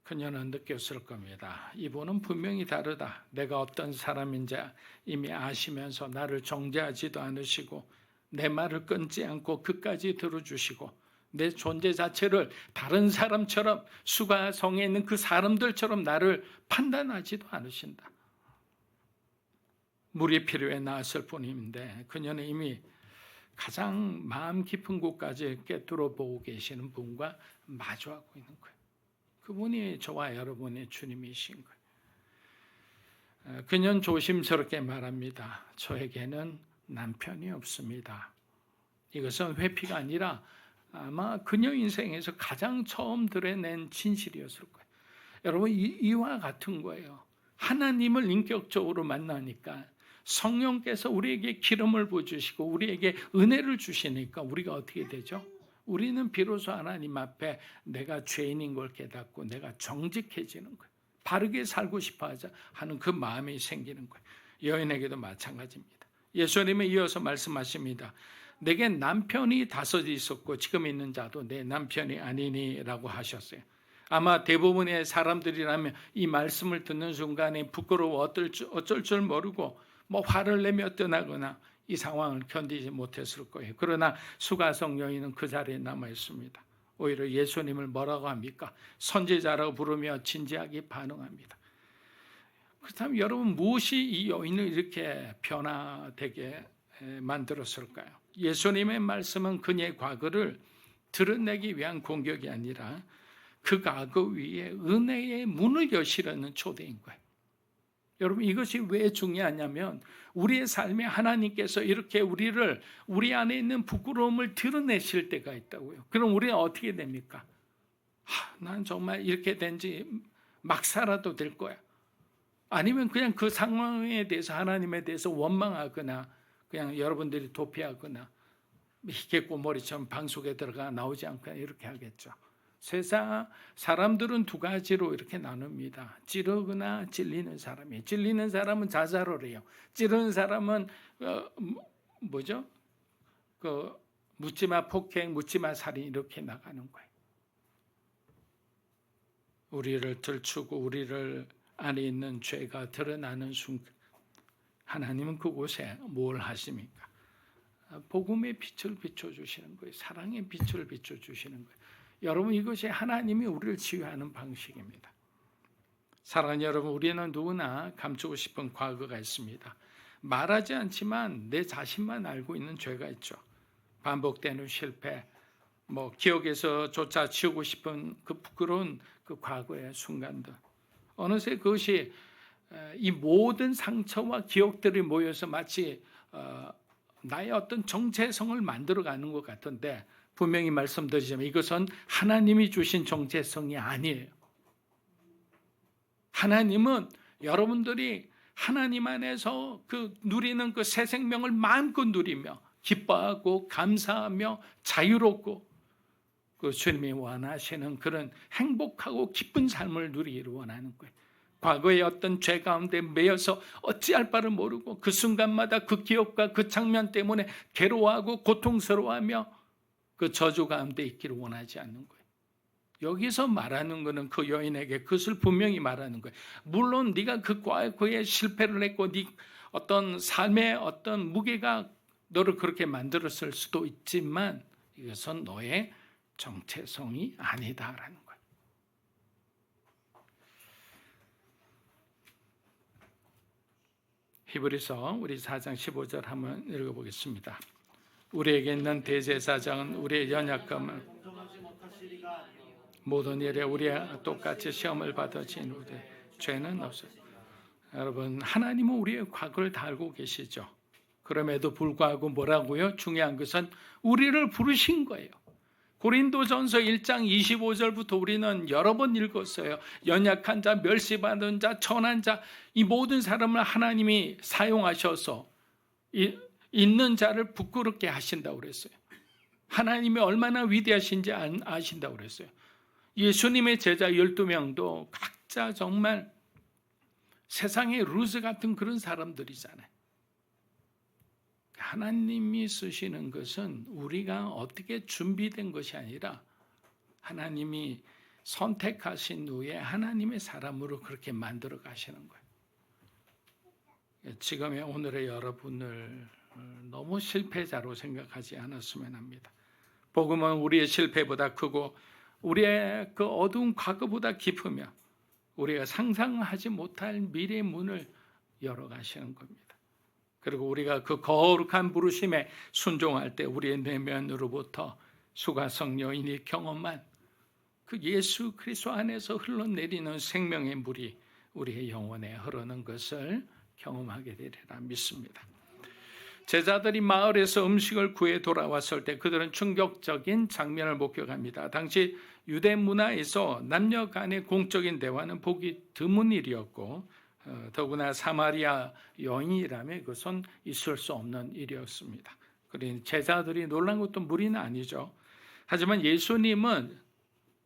그녀는 느꼈을 겁니다. 이분은 분명히 다르다. 내가 어떤 사람인지 이미 아시면서 나를 정죄하지도 않으시고 내 말을 끊지 않고 끝까지 들어주시고 내 존재 자체를 다른 사람처럼, 수가성에 있는 그 사람들처럼 나를 판단하지도 않으신다. 물이 필요해 나왔을 뿐인데 그녀는 이미 가장 마음 깊은 곳까지 꿰뚫어 보고 계시는 분과 마주하고 있는 거예요. 그분이 저와 여러분의 주님이신 거예요. 그녀는 조심스럽게 말합니다. 저에게는 남편이 없습니다. 이것은 회피가 아니라 아마 그녀 인생에서 가장 처음 드러낸 진실이었을 거예요. 여러분, 이와 같은 거예요. 하나님을 인격적으로 만나니까 성령께서 우리에게 기름을 부어주시고 우리에게 은혜를 주시니까 우리가 어떻게 되죠? 우리는 비로소 하나님 앞에 내가 죄인인 걸 깨닫고 내가 정직해지는 거예요. 바르게 살고 싶어 하는 그 마음이 생기는 거예요. 여인에게도 마찬가지입니다. 예수님은 이어서 말씀하십니다. 내게 남편이 5 있었고 지금 있는 자도 내 남편이 아니니라고 하셨어요. 아마 대부분의 사람들이라면 이 말씀을 듣는 순간에 부끄러워 어쩔 줄 모르고 화를 내며 떠나거나 이 상황을 견디지 못했을 거예요. 그러나 수가성 여인은 그 자리에 남아 있습니다. 오히려 예수님을 뭐라고 합니까? 선지자라고 부르며 진지하게 반응합니다. 그렇다면 여러분, 무엇이 이 여인을 이렇게 변화되게 만들었을까요? 예수님의 말씀은 그녀의 과거를 드러내기 위한 공격이 아니라 그 과거 위에 은혜의 문을 여시려는 초대인 거예요. 여러분, 이것이 왜 중요하냐면 우리의 삶에 하나님께서 이렇게 우리 안에 있는 부끄러움을 드러내실 때가 있다고요. 그럼 우리는 어떻게 됩니까? 난 정말 이렇게 된지 막 살아도 될 거야. 아니면 그냥 그 상황에 대해서 하나님에 대해서 원망하거나 그냥 여러분들이 도피하거나 희귀꼬머리처럼 방 속에 들어가 나오지 않거나 이렇게 하겠죠. 세상 사람들은 2 가지로 이렇게 나눕니다. 찌르거나 찔리는 사람이에요. 찔리는 사람은 자살을 해요. 찌르는 사람은 묻지마 폭행, 묻지마 살인 이렇게 나가는 거예요. 우리를 들추고 우리를 안에 있는 죄가 드러나는 순간 하나님은 그곳에 뭘 하십니까? 복음의 빛을 비춰주시는 거예요. 사랑의 빛을 비춰주시는 거예요. 여러분, 이것이 하나님이 우리를 치유하는 방식입니다. 사랑하는 여러분, 우리는 누구나 감추고 싶은 과거가 있습니다. 말하지 않지만 내 자신만 알고 있는 죄가 있죠. 반복되는 실패, 기억에서조차 지우고 싶은 그 부끄러운 그 과거의 순간들. 어느새 그것이 이 모든 상처와 기억들이 모여서 마치 나의 어떤 정체성을 만들어가는 것 같은데 분명히 말씀드리자면 이것은 하나님이 주신 정체성이 아니에요. 하나님은 여러분들이 하나님 안에서 누리는 그 새 생명을 마음껏 누리며 기뻐하고 감사하며 자유롭고 그 주님이 원하시는 그런 행복하고 기쁜 삶을 누리기를 원하는 거예요. 과거의 어떤 죄 가운데 매여서 어찌할 바를 모르고 그 순간마다 그 기억과 그 장면 때문에 괴로워하고 고통스러워하며 그 저주 가운데 있기를 원하지 않는 거예요. 여기서 말하는 것은 그 여인에게 그것을 분명히 말하는 거예요. 물론 네가 그 과거에 실패를 했고 네 어떤 삶의 어떤 무게가 너를 그렇게 만들었을 수도 있지만 이것은 너의 정체성이 아니다라는 거예요. 히브리서 우리 4장 15절 한번 읽어보겠습니다. 우리에게 있는 대제사장은 우리의 연약함을 모든 일에 우리와 똑같이 시험을 받아 지는데 죄는 없어요. 여러분, 하나님은 우리의 과거를 다 알고 계시죠. 그럼에도 불구하고 뭐라고요? 중요한 것은 우리를 부르신 거예요. 고린도전서 1장 25절부터 우리는 여러 번 읽었어요. 연약한 자, 멸시받은 자, 천한 자, 이 모든 사람을 하나님이 사용하셔서 있는 자를 부끄럽게 하신다고 그랬어요. 하나님이 얼마나 위대하신지 아신다고 그랬어요. 예수님의 제자 12명도 각자 정말 세상의 루스 같은 그런 사람들이잖아요. 하나님이 쓰시는 것은 우리가 어떻게 준비된 것이 아니라 하나님이 선택하신 후에 하나님의 사람으로 그렇게 만들어 가시는 거예요. 지금의 오늘의 여러분을 너무 실패자로 생각하지 않았으면 합니다. 복음은 우리의 실패보다 크고 우리의 그 어두운 과거보다 깊으며 우리가 상상하지 못할 미래의 문을 열어가시는 겁니다. 그리고 우리가 그 거룩한 부르심에 순종할 때 우리의 내면으로부터 수가성 여인이 경험한 그 예수 그리스도 안에서 흘러내리는 생명의 물이 우리의 영혼에 흐르는 것을 경험하게 되리라 믿습니다. 제자들이 마을에서 음식을 구해 돌아왔을 때 그들은 충격적인 장면을 목격합니다. 당시 유대 문화에서 남녀 간의 공적인 대화는 보기 드문 일이었고 더구나 사마리아 여인이라면 그것은 있을 수 없는 일이었습니다. 그러니 제자들이 놀란 것도 무리는 아니죠. 하지만 예수님은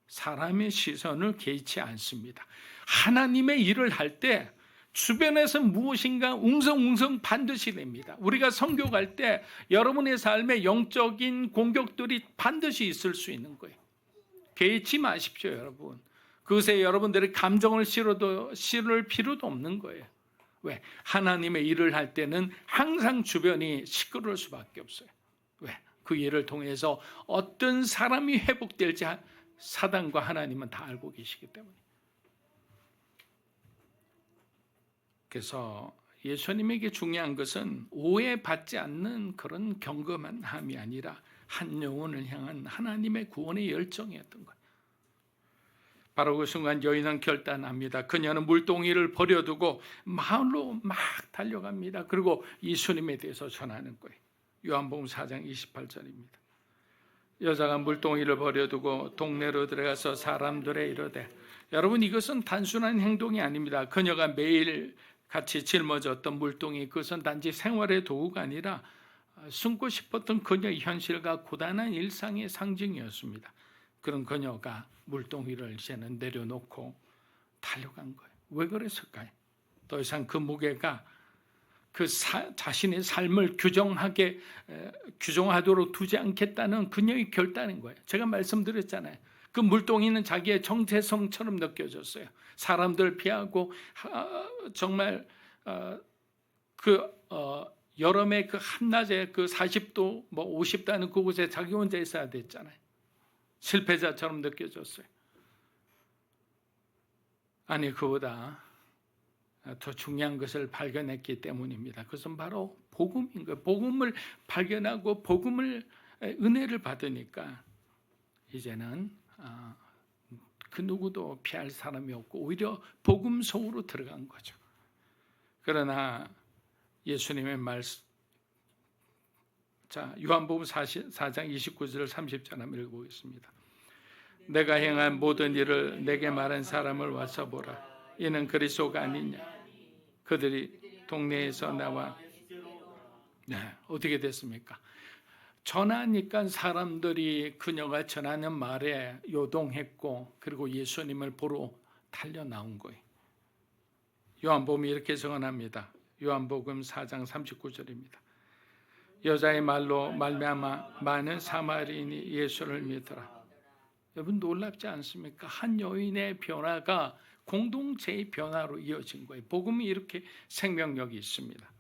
사람의 시선을 개의치 않습니다. 하나님의 일을 할 때 주변에서 무엇인가 웅성웅성 반드시 됩니다. 우리가 선교할 때 여러분의 삶에 영적인 공격들이 반드시 있을 수 있는 거예요. 개의치 마십시오, 여러분. 그것에 여러분들의 감정을 실을 필요도 없는 거예요. 왜? 하나님의 일을 할 때는 항상 주변이 시끄러울 수밖에 없어요. 왜? 그 일을 통해서 어떤 사람이 회복될지 사단과 하나님은 다 알고 계시기 때문에. 그래서 예수님에게 중요한 것은 오해받지 않는 그런 경건함이 아니라 한 영혼을 향한 하나님의 구원의 열정이었던 거예요. 바로 그 순간 여인은 결단합니다. 그녀는 물동이를 버려두고 마을로 막 달려갑니다. 그리고 예수님에 대해서 전하는 거예요. 요한복음 4장 28절입니다. 여자가 물동이를 버려두고 동네로 들어가서 사람들에 이르되, 여러분 이것은 단순한 행동이 아닙니다. 그녀가 매일 같이 짊어졌던 물동이 그것은 단지 생활의 도구가 아니라 숨고 싶었던 그녀의 현실과 고단한 일상의 상징이었습니다. 그런 그녀가 물동이를 이제는 내려놓고 달려간 거예요. 왜 그랬을까요? 더 이상 그 무게가 그 자신의 삶을 규정하도록 두지 않겠다는 그녀의 결단인 거예요. 제가 말씀드렸잖아요. 그 물동이는 자기의 정체성처럼 느껴졌어요. 사람들 피하고 정말 여름에 그 한낮에 그 40도 50도는 그곳에 자기 혼자 있어야 됐잖아요. 실패자처럼 느껴졌어요. 아니 그보다 더 중요한 것을 발견했기 때문입니다. 그것은 바로 복음인 거예요. 복음을 발견하고 복음을 은혜를 받으니까 이제는 그 누구도 피할 사람이 없고 오히려 복음 속으로 들어간 거죠. 그러나 예수님의 말씀, 자 요한복음 4장 29절 30절 한번 읽어보겠습니다. 내가 행한 모든 일을 내게 말한 사람을 와서 보라. 이는 그리스도가 아니냐. 그들이 동네에서 나와 어떻게 됐습니까? 전하니까 사람들이 그녀가 전하는 말에 요동했고 그리고 예수님을 보러 달려 나온 거예요. 요한복음이 이렇게 증언합니다. 요한복음 4장 39절입니다. 여자의 말로 말미암아 많은 사마리인이 예수를 믿더라. 여러분 놀랍지 않습니까? 한 여인의 변화가 공동체의 변화로 이어진 거예요. 복음이 이렇게 생명력이 있습니다.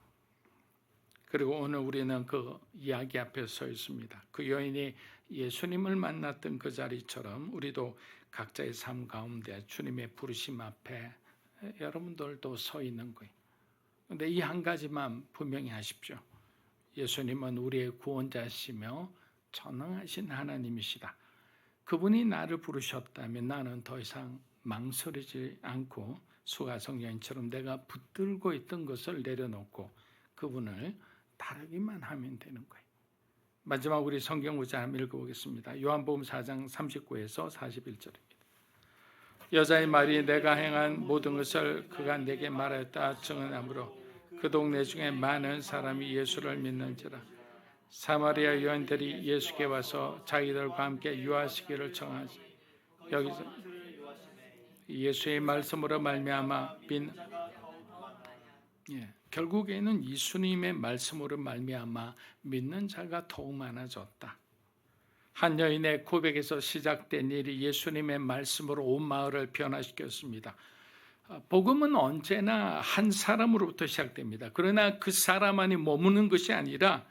그리고 오늘 우리는 그 이야기 앞에 서 있습니다. 그 여인이 예수님을 만났던 그 자리처럼 우리도 각자의 삶 가운데 주님의 부르심 앞에 여러분들도 서 있는 거예요. 그런데 이 한 가지만 분명히 하십시오. 예수님은 우리의 구원자시며 전능하신 하나님이시다. 그분이 나를 부르셨다면 나는 더 이상 망설이지 않고 수가성 여인처럼 내가 붙들고 있던 것을 내려놓고 그분을 따르기만 하면 되는 거예요. 마지막 우리 성경 구절 한번 읽어보겠습니다. 요한복음 4장 39에서 41절입니다. 여자의 말이 내가 행한 모든 것을 그가 내게 말했다 증언하므로 그 동네 중에 많은 사람이 예수를 믿는지라. 사마리아 여인들이 예수께 와서 자기들과 함께 유하시기를 청하지. 여기서 예수의 말씀으로 말미암아 결국에는 예수님의 말씀으로 말미암아 믿는 자가 더욱 많아졌다. 한 여인의 고백에서 시작된 일이 예수님의 말씀으로 온 마을을 변화시켰습니다. 복음은 언제나 한 사람으로부터 시작됩니다. 그러나 그 사람 안에 머무는 것이 아니라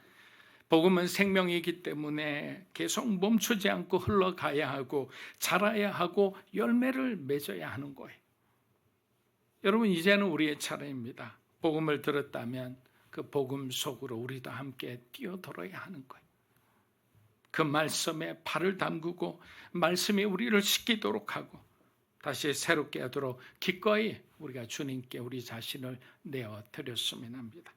복음은 생명이기 때문에 계속 멈추지 않고 흘러가야 하고 자라야 하고 열매를 맺어야 하는 거예요. 여러분, 이제는 우리의 차례입니다. 복음을 들었다면 그 복음 속으로 우리도 함께 뛰어들어야 하는 거예요. 그 말씀에 발을 담그고 말씀이 우리를 씻기도록 하고 다시 새롭게 하도록 기꺼이 우리가 주님께 우리 자신을 내어드렸으면 합니다.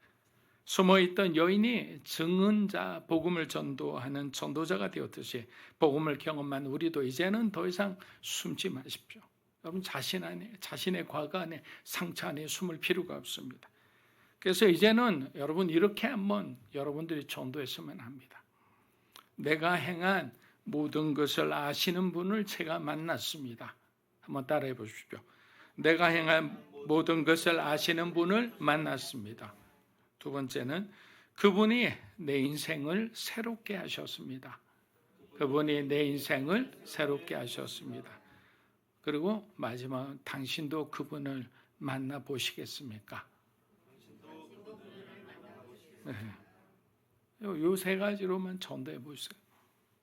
숨어있던 여인이 증언자, 복음을 전도하는 전도자가 되었듯이 복음을 경험한 우리도 이제는 더 이상 숨지 마십시오. 여러분, 자신 안에, 자신의 과거 안에, 상처 안에 숨을 필요가 없습니다. 그래서 이제는 여러분 이렇게 한번 여러분들이 전도했으면 합니다. 내가 행한 모든 것을 아시는 분을 제가 만났습니다. 한번 따라해 보십시오. 내가 행한 모든 것을 아시는 분을 만났습니다. 두 번째는 그분이 내 인생을 새롭게 하셨습니다. 그분이 내 인생을 새롭게 하셨습니다. 그리고 마지막은 당신도 그분을 만나보시겠습니까? 요 세 가지로만 전도해 보세요.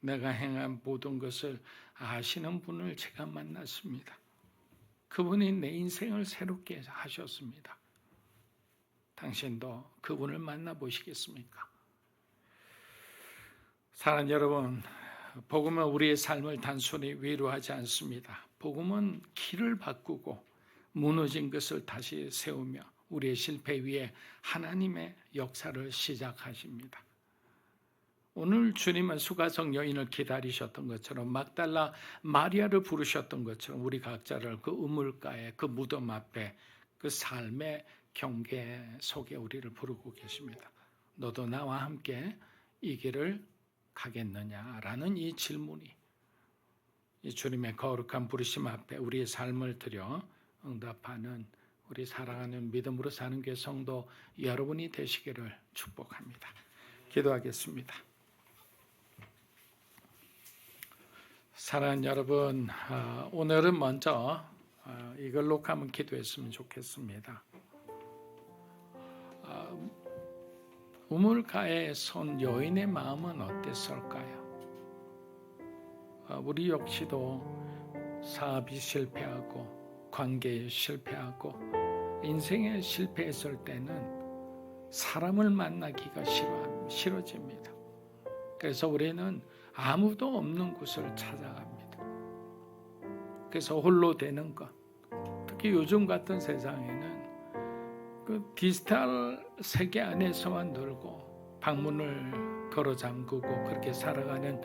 내가 행한 모든 것을 아시는 분을 제가 만났습니다. 그분이 내 인생을 새롭게 하셨습니다. 당신도 그분을 만나보시겠습니까? 사랑하는 여러분, 복음은 우리의 삶을 단순히 위로하지 않습니다. 복음은 길을 바꾸고 무너진 것을 다시 세우며 우리의 실패 위에 하나님의 역사를 시작하십니다. 오늘 주님은 수가성 여인을 기다리셨던 것처럼 막달라 마리아를 부르셨던 것처럼 우리 각자를 그 우물가에, 그 무덤 앞에, 그 삶의 경계 속에 우리를 부르고 계십니다. 너도 나와 함께 이 길을 가겠느냐라는 이 질문이 이 주님의 거룩한 부르심 앞에 우리의 삶을 들여 응답하는 우리 사랑하는 믿음으로 사는 교회 성도 여러분이 되시기를 축복합니다. 기도하겠습니다. 사랑하는 여러분, 오늘은 먼저 이걸로 한번 기도했으면 좋겠습니다. 우물가에 선 여인의 마음은 어땠을까요? 우리 역시도 사업이 실패하고 관계에 실패하고 인생에 실패했을 때는 사람을 만나기가 싫어집니다. 그래서 우리는 아무도 없는 곳을 찾아갑니다. 그래서 홀로 되는 것, 특히 요즘 같은 세상에는 그 디지털 세계 안에서만 놀고 방문을 걸어 잠그고 그렇게 살아가는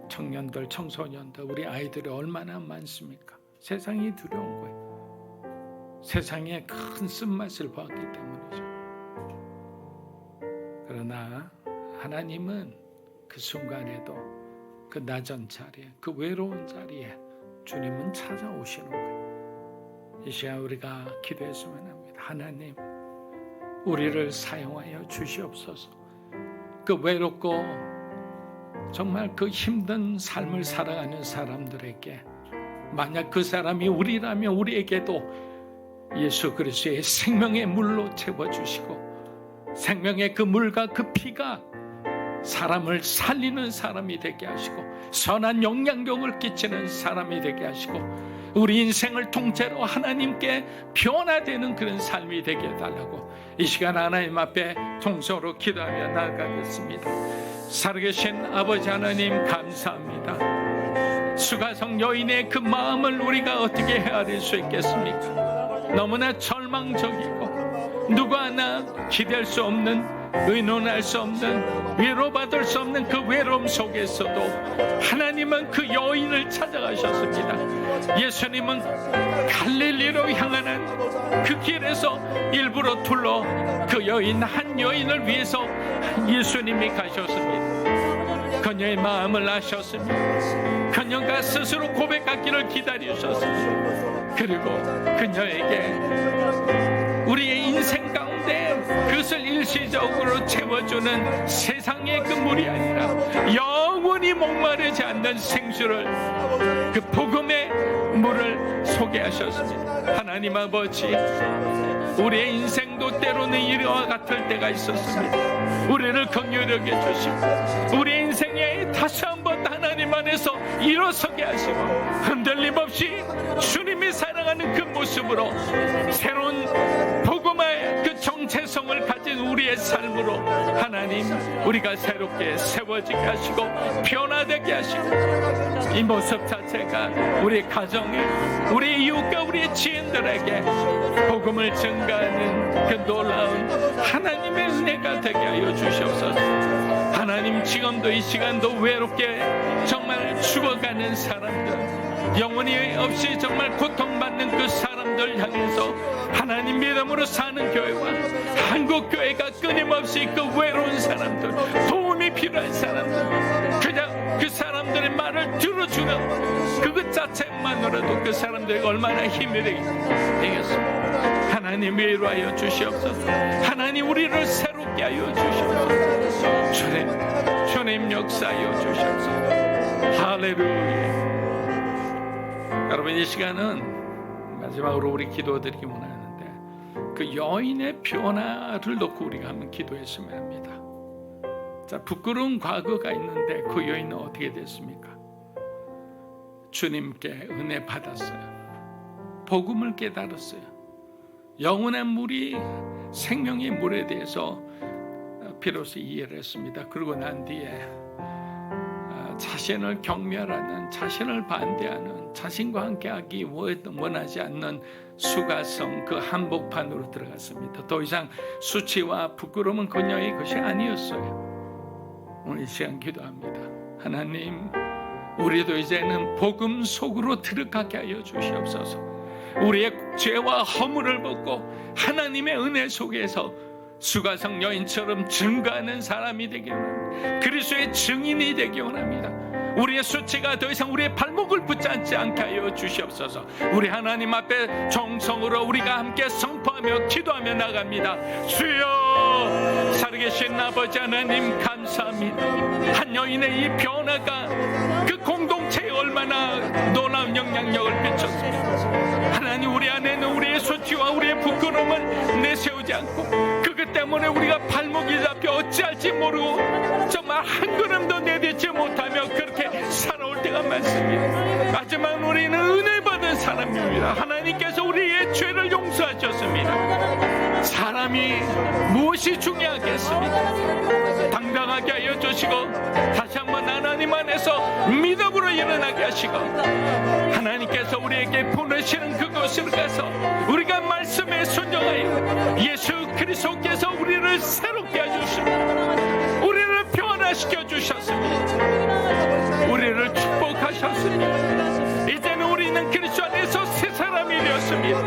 청년들, 청소년들, 우리 아이들이 얼마나 많습니까? 세상이 두려운 거예요. 세상의 큰 쓴맛을 보았기 때문이죠. 그러나 하나님은 그 순간에도 그 낮은 자리에, 그 외로운 자리에 주님은 찾아오시는 거예요. 이 시간 우리가 기도했으면 합니다. 하나님, 우리를 사용하여 주시옵소서. 그 외롭고 정말 그 힘든 삶을 살아가는 사람들에게 만약 그 사람이 우리라면 우리에게도 예수 그리스도의 생명의 물로 채워주시고 생명의 그 물과 그 피가 사람을 살리는 사람이 되게 하시고 선한 영향력을 끼치는 사람이 되게 하시고 우리 인생을 통째로 하나님께 변화되는 그런 삶이 되게 해달라고 이 시간 하나님 앞에 통성으로 기도하며 나아가겠습니다. 살아계신 아버지 하나님 감사합니다. 수가성 여인의 그 마음을 우리가 어떻게 헤아릴 수 있겠습니까? 너무나 절망적이고 누구 하나 기댈 수 없는 의논할 수 없는, 위로받을 수 없는 그 외로움 속에서도 하나님은 그 여인을 찾아가셨습니다. 예수님은 갈릴리로 향하는 그 길에서 일부러 둘러 그 여인, 한 여인을 위해서 예수님이 가셨습니다. 그녀의 마음을 아셨습니다. 그녀가 스스로 고백하기를 기다리셨습니다. 그리고 그녀에게 우리의 인생 가운데 그것을 일시적으로 채워주는 세상의 그 물이 아니라 영원히 목마르지 않는 생수를, 그 복음의 물을 소개하셨습니다. 하나님 아버지, 우리의 인생도 때로는 이와 같을 때가 있었습니다. 우리를 긍휼히 여겨주시고 우리의 인생에 다시 한번 하나님 안에서 일어서게 하시고 흔들림 없이 주님이 사랑하는 그 모습으로 새로운 복음의 그 정체성을 가진 우리의 삶으로 하나님, 우리가 새롭게 세워지게 하시고 변화되게 하시고, 이 모습 자체가 우리 가정에, 우리 이웃과 우리 지인들에게 복음을 증가하는 그 놀라운 하나님의 은혜가 되게 하여 주시옵소서. 하나님, 지금도 이 시간도 외롭게 정말 죽어가는 사람들, 영혼이 없이 정말 고통받는 그 사람들 향해서 하나님 믿음으로 사는 교회와 한국교회가 끊임없이 그 외로운 사람들, 도움이 필요한 사람들, 그냥 그 사람들의 말을 들어주는 그것 자체만으로도 그 사람들에게 얼마나 힘이 되겠습니까? 하나님 위로하여 주시옵소서. 하나님 우리를 새롭게 하여 주시옵소서. 주님 역사하여 주시옵소서. 할렐루야. 여러분, 이 시간은 마지막으로 우리 기도드리기 원하는데 그 여인의 변화를 놓고 우리가 한번 기도했으면 합니다. 자, 부끄러운 과거가 있는데 그 여인은 어떻게 됐습니까? 주님께 은혜 받았어요. 복음을 깨달았어요. 영원한 물이, 생명의 물에 대해서 비로소 이해를 했습니다. 그러고 난 뒤에 자신을 경멸하는, 자신을 반대하는, 자신과 함께하기 원하지 않는 수가성 그 한복판으로 들어갔습니다. 더 이상 수치와 부끄러움은 그녀의 것이 아니었어요. 오늘 이 시간 기도합니다. 하나님, 우리도 이제는 복음 속으로 들어가게 하여 주시옵소서. 우리의 죄와 허물을 벗고 하나님의 은혜 속에서 수가성 여인처럼 증거하는 사람이 되기 원합니다. 그리스도의 증인이 되기 원합니다. 우리의 수치가 더 이상 우리의 발목을 붙잡지 않게 하여 주시옵소서. 우리 하나님 앞에 정성으로 우리가 함께 선포하며 기도하며 나갑니다. 주여, 살아계신 아버지 하나님 감사합니다. 한 여인의 이 변화가 그 공동체에 얼마나 놀라운 영향력을 미쳤습니까? 하나님, 우리 안에는 우리의 수치와 우리의 부끄러움을 내세우지 않고 그것 때문에 우리가 발목이 잡혀 어찌할지 모르고 정말 한 걸음도 내딛지 못하며 그렇게 살아올 때가 많습니다. 하지만 우리는 은혜 받은 사람입니다. 하나님께서 우리의 죄를 용서하셨습니다. 사람이 무엇이 중요하겠습니까? 당당하게 하여 주시고 다시 한번 하나님 안에서 믿음으로 일어나게 하시고 하나님께서 우리에게 보내시는 그곳으로 가서 우리가 말씀에 순종하여 예수 그리스도께서 우리를 새롭게 해주시고 우리를 변화시켜 주셨습니다. 우리를 축복하셨습니다. 이제는 우리는 그리스도 안에서 새 사람이 되었습니다.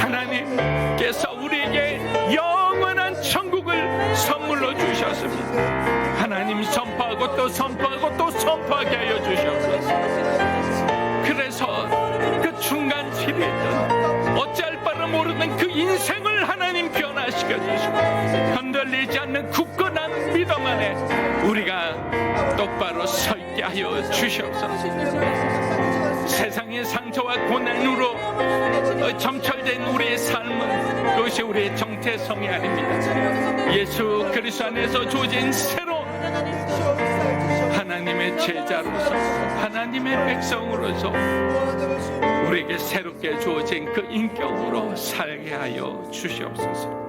하나님께서 우리에게 영원한 천국을 선물로 주셨습니다. 하나님, 선포하고 또 선포하고 또 선포하게 하여 주셨소서. 그래서 그 중간집에 있던 어찌할 바를 모르는 그 인생을 하나님 변화시켜 주시고 흔들리지 않는 굳건한 믿음 안에 우리가 똑바로 서 있게 하여 주시옵소서. 세상의 상처와 고난으로 점철된 우리의 삶은 그것이 우리의 정체성이 아닙니다. 예수 그리스도 안에서 주어진 새로 하나님의 제자로서 하나님의 백성으로서 우리에게 새롭게 주어진 그 인격으로 살게 하여 주시옵소서.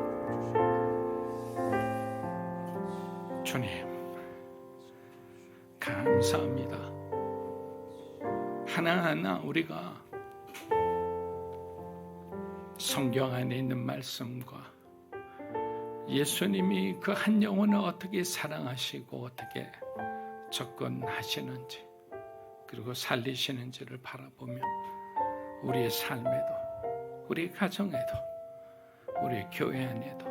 주님, 감사합니다. 하나하나 우리가 성경 안에 있는 말씀과 예수님이 그 한 영혼을 어떻게 사랑하시고 어떻게 접근하시는지 그리고 살리시는지를 바라보며 우리의 삶에도 우리 가정에도 우리 교회 안에도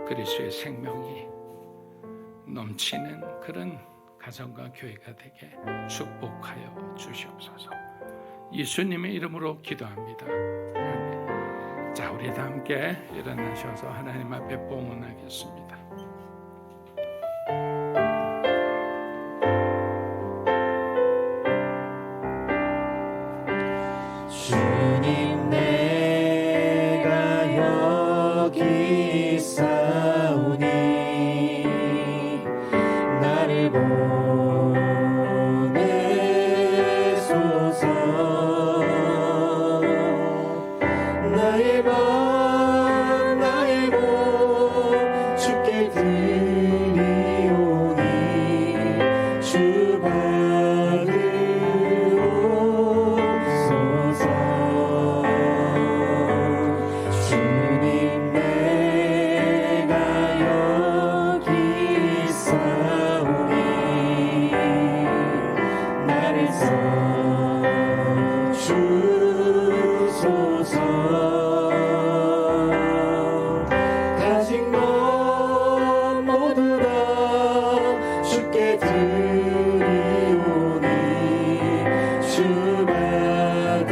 그리스도의 생명이 넘치는 그런 가정과 교회가 되게 축복하여 주시옵소서. 예수님의 이름으로 기도합니다. 아멘. 자, 우리 다 함께 일어나셔서 하나님 앞에 봉헌하겠습니다. 주님 내가 여기 있사오니 나를 보내소서. 나의 맘 나의 몸 주께 드리오니 주 받으옵소서. 주님 내가 여기 있사오니 나를 써주소서. 가진 것 모두 다 주께 드리오니 주 받으옵소서.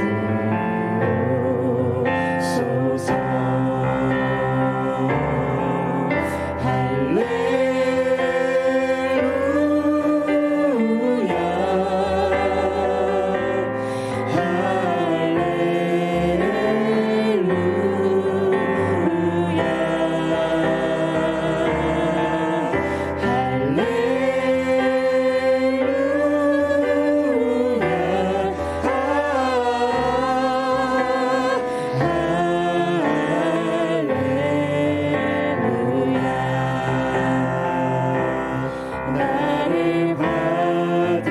나를 받으옵소서.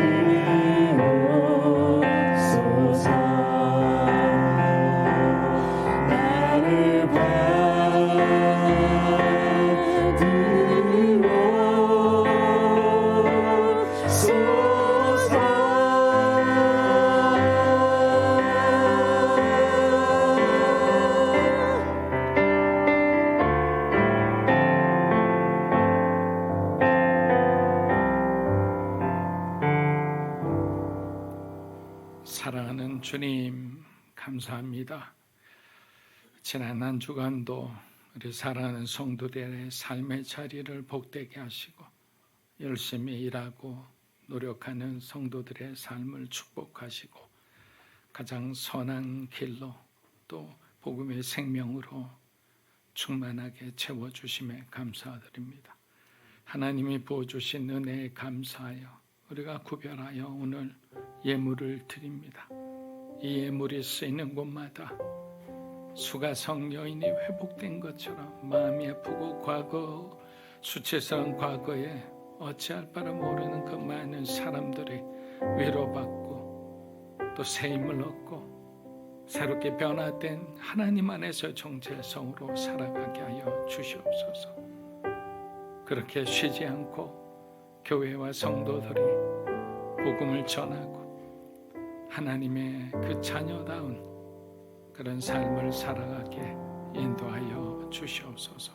나를 사랑하는 주님, 감사합니다. 지난 한 주간도 우리 사랑하는 성도들의 삶의 자리를 복되게 하시고 열심히 일하고 노력하는 성도들의 삶을 축복하시고 가장 선한 길로 또 복음의 생명으로 충만하게 채워주심에 감사드립니다. 하나님이 부어주신 은혜에 감사하여 우리가 구별하여 오늘 예물을 드립니다. 이 예물이 쓰이는 곳마다 수가성 여인이 회복된 것처럼 마음이 아프고 과거 수치스러운 과거에 어찌할 바를 모르는 그 많은 사람들이 위로받고 또 새 힘을 얻고 새롭게 변화된 하나님 안에서 정체성으로 살아가게 하여 주시옵소서. 그렇게 쉬지 않고 교회와 성도들이 복음을 전하고 하나님의 그 자녀다운 그런 삶을 살아가게 인도하여 주시옵소서.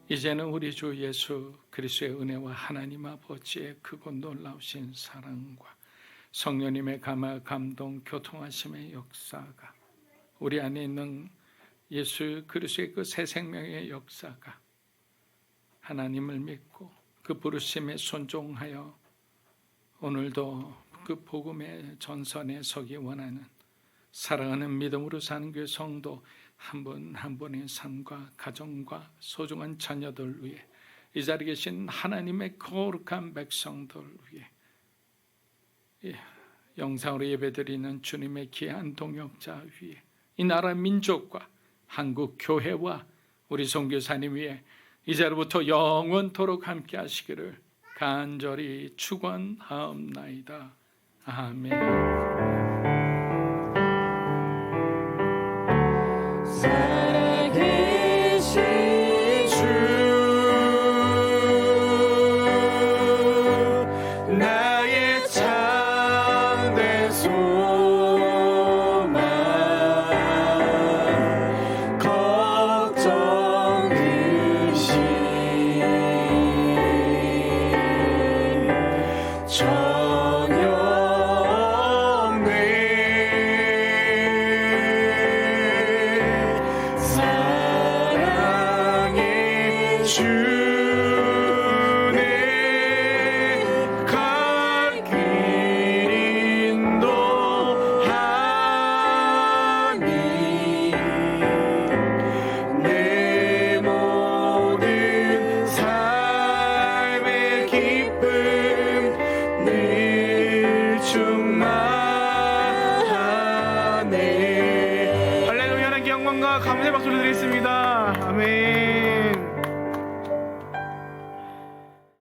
이제는 우리 주 예수 그리스도의 은혜와 하나님 아버지의 크고 놀라우신 사랑과 성령님의 감화 감동 교통하심의 역사가 우리 안에 있는 예수 그리스도의 그 새 생명의 역사가 하나님을 믿고 그 부르심에 순종하여 오늘도 그 복음의 전선에 서기 원하는 사랑하는 믿음으로 사는 교회 성도 한 분 한 분의 삶과 가정과 소중한 자녀들 위해 이 자리에 계신 하나님의 거룩한 백성들 위해 영상으로 예배드리는 주님의 귀한 동역자 위해 이 나라 민족과 한국 교회와 우리 선교사님 위해 이제로부터 영원토록 함께 하시기를 간절히 축원하옵나이다. 아멘. 살아계 전혀 없네. 사랑의 주